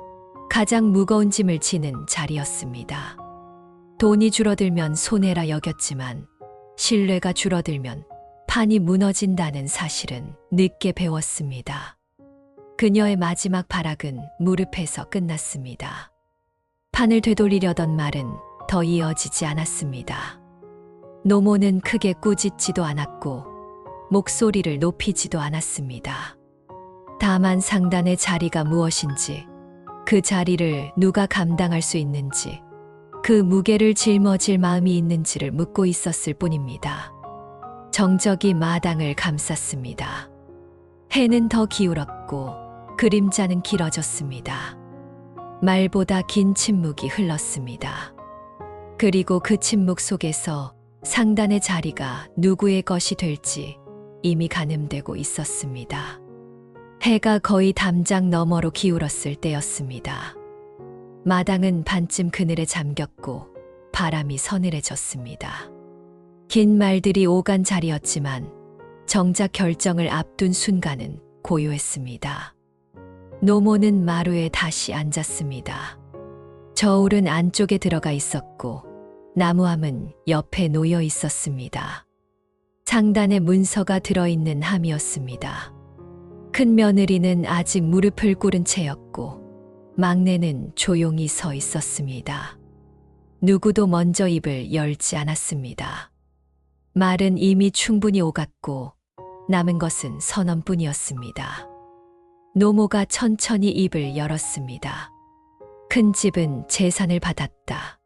가장 무거운 짐을 지는 자리였습니다. 돈이 줄어들면 손해라 여겼지만 신뢰가 줄어들면 판이 무너진다는 사실은 늦게 배웠습니다. 그녀의 마지막 발악은 무릎에서 끝났습니다. 판을 되돌리려던 말은 더 이어지지 않았습니다. 노모는 크게 꾸짖지도 않았고 목소리를 높이지도 않았습니다. 다만 상단의 자리가 무엇인지, 그 자리를 누가 감당할 수 있는지, 그 무게를 짊어질 마음이 있는지를 묻고 있었을 뿐입니다. 정적이 마당을 감쌌습니다. 해는 더 기울었고 그림자는 길어졌습니다. 말보다 긴 침묵이 흘렀습니다. 그리고 그 침묵 속에서 상단의 자리가 누구의 것이 될지 이미 가늠되고 있었습니다. 해가 거의 담장 너머로 기울었을 때였습니다. 마당은 반쯤 그늘에 잠겼고 바람이 서늘해졌습니다. 긴 말들이 오간 자리였지만 정작 결정을 앞둔 순간은 고요했습니다. 노모는 마루에 다시 앉았습니다. 저울은 안쪽에 들어가 있었고 나무함은 옆에 놓여 있었습니다. 상단에 문서가 들어있는 함이었습니다. 큰 며느리는 아직 무릎을 꿇은 채였고 막내는 조용히 서 있었습니다. 누구도 먼저 입을 열지 않았습니다. 말은 이미 충분히 오갔고 남은 것은 선언뿐이었습니다. 노모가 천천히 입을 열었습니다. 큰 집은 재산을 받았다.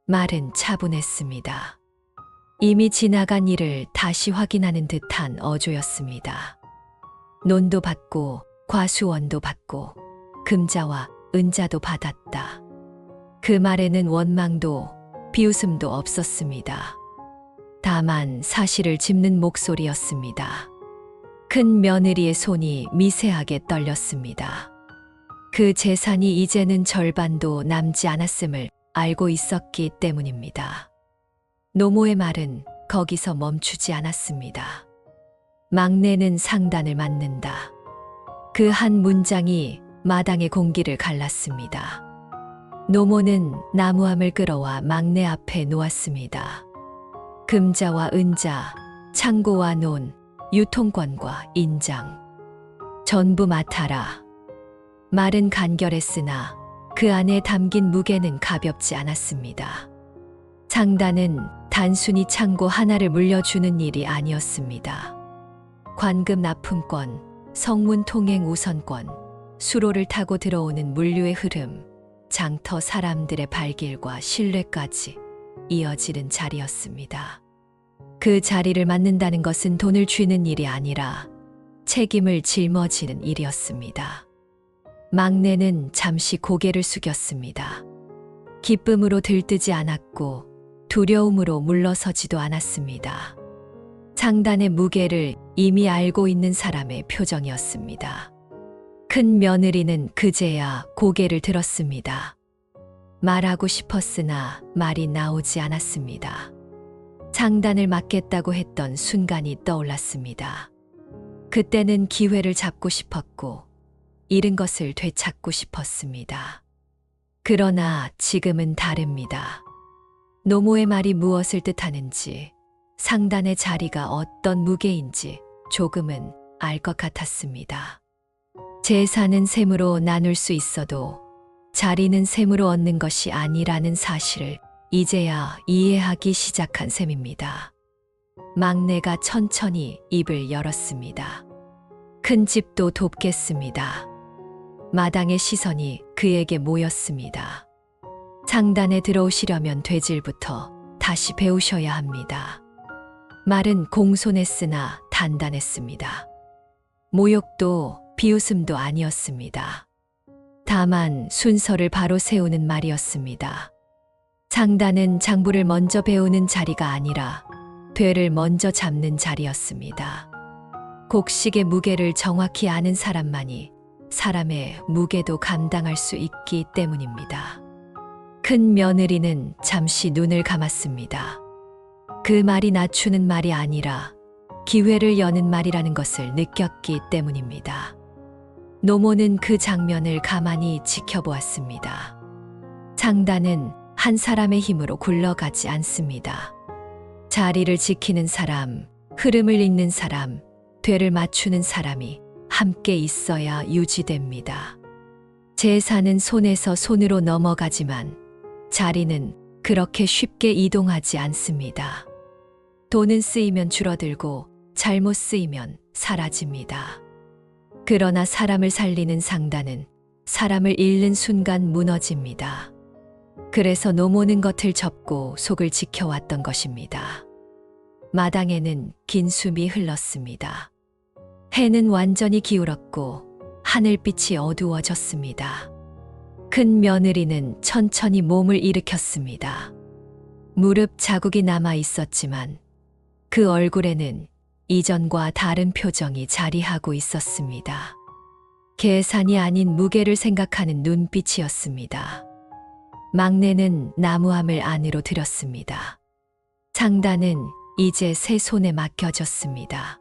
말은 차분했습니다. 이미 지나간 일을 다시 확인하는 듯한 어조였습니다. 논도 받고 과수원도 받고 금자와 은자도 받았다. 그 말에는 원망도 비웃음도 없었습니다. 다만 사실을 짚는 목소리였습니다. 큰 며느리의 손이 미세하게 떨렸습니다. 그 재산이 이제는 절반도 남지 않았음을 알고 있었기 때문입니다. 노모의 말은 거기서 멈추지 않았습니다. 막내는 상단을 맡는다. 그 한 문장이 마당의 공기를 갈랐습니다. 노모는 나무함을 끌어와 막내 앞에 놓았습니다. 금자와 은자, 창고와 논, 유통권과 인장, 전부 맡아라. 말은 간결했으나 그 안에 담긴 무게는 가볍지 않았습니다. 상단은 단순히 창고 하나를 물려주는 일이 아니었습니다. 관금 납품권, 성문 통행 우선권, 수로를 타고 들어오는 물류의 흐름, 장터 사람들의 발길과 신뢰까지 이어지는 자리였습니다. 그 자리를 맡는다는 것은 돈을 쥐는 일이 아니라 책임을 짊어지는 일이었습니다. 막내는 잠시 고개를 숙였습니다. 기쁨으로 들뜨지 않았고 두려움으로 물러서지도 않았습니다. 상단의 무게를 이미 알고 있는 사람의 표정이었습니다. 큰 며느리는 그제야 고개를 들었습니다. 말하고 싶었으나 말이 나오지 않았습니다. 상단을 맡겠다고 했던 순간이 떠올랐습니다. 그때는 기회를 잡고 싶었고 잃은 것을 되찾고 싶었습니다. 그러나 지금은 다릅니다. 노모의 말이 무엇을 뜻하는지, 상단의 자리가 어떤 무게인지 조금은 알 것 같았습니다. 재산은 셈으로 나눌 수 있어도 자리는 셈으로 얻는 것이 아니라는 사실을 이제야 이해하기 시작한 셈입니다. 막내가 천천히 입을 열었습니다. 큰 집도 돕겠습니다. 마당의 시선이 그에게 모였습니다. 상단에 들어오시려면 되질부터 다시 배우셔야 합니다. 말은 공손했으나 단단했습니다. 모욕도 비웃음도 아니었습니다. 다만 순서를 바로 세우는 말이었습니다. 상단은 장부를 먼저 배우는 자리가 아니라 되를 먼저 잡는 자리였습니다. 곡식의 무게를 정확히 아는 사람만이 사람의 무게도 감당할 수 있기 때문입니다. 큰 며느리는 잠시 눈을 감았습니다. 그 말이 낮추는 말이 아니라 기회를 여는 말이라는 것을 느꼈기 때문입니다. 노모는 그 장면을 가만히 지켜보았습니다. 상단은 한 사람의 힘으로 굴러가지 않습니다. 자리를 지키는 사람, 흐름을 읽는 사람, 되를 맞추는 사람이 함께 있어야 유지됩니다. 재산은 손에서 손으로 넘어가지만 자리는 그렇게 쉽게 이동하지 않습니다. 돈은 쓰이면 줄어들고 잘못 쓰이면 사라집니다. 그러나 사람을 살리는 상단은 사람을 잃는 순간 무너집니다. 그래서 노모는 겉을 접고 속을 지켜왔던 것입니다. 마당에는 긴 숨이 흘렀습니다. 해는 완전히 기울었고 하늘빛이 어두워졌습니다. 큰 며느리는 천천히 몸을 일으켰습니다. 무릎 자국이 남아 있었지만 그 얼굴에는 이전과 다른 표정이 자리하고 있었습니다. 계산이 아닌 무게를 생각하는 눈빛이었습니다. 막내는 나무함을 안으로 들였습니다. 상단은 이제 새 손에 맡겨졌습니다.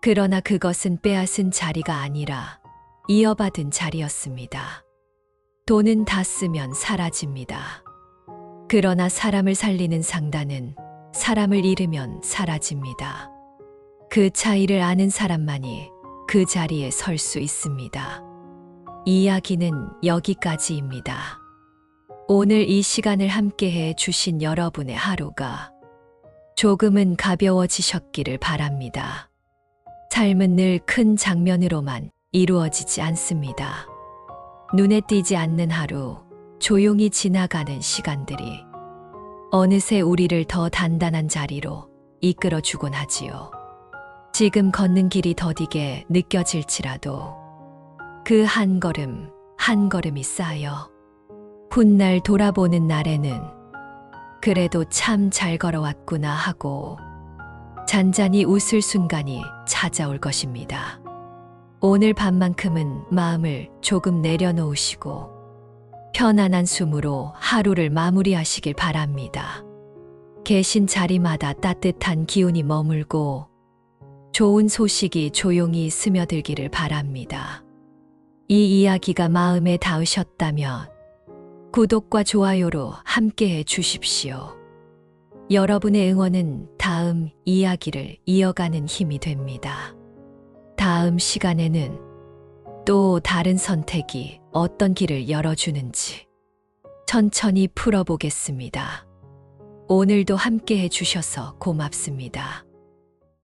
그러나 그것은 빼앗은 자리가 아니라 이어받은 자리였습니다. 돈은 다 쓰면 사라집니다. 그러나 사람을 살리는 상단은 사람을 잃으면 사라집니다. 그 차이를 아는 사람만이 그 자리에 설 수 있습니다. 이야기는 여기까지입니다. 오늘 이 시간을 함께해 주신 여러분의 하루가 조금은 가벼워지셨기를 바랍니다. 삶은 늘 큰 장면으로만 이루어지지 않습니다. 눈에 띄지 않는 하루, 조용히 지나가는 시간들이 어느새 우리를 더 단단한 자리로 이끌어주곤 하지요. 지금 걷는 길이 더디게 느껴질지라도 그 한 걸음 한 걸음이 쌓여 훗날 돌아보는 날에는 그래도 참 잘 걸어왔구나 하고 잔잔히 웃을 순간이 찾아올 것입니다. 오늘 밤만큼은 마음을 조금 내려놓으시고 편안한 숨으로 하루를 마무리하시길 바랍니다. 계신 자리마다 따뜻한 기운이 머물고 좋은 소식이 조용히 스며들기를 바랍니다. 이 이야기가 마음에 닿으셨다면 구독과 좋아요로 함께해 주십시오. 여러분의 응원은 다음 이야기를 이어가는 힘이 됩니다. 다음 시간에는 또 다른 선택이 어떤 길을 열어주는지 천천히 풀어보겠습니다. 오늘도 함께해 주셔서 고맙습니다.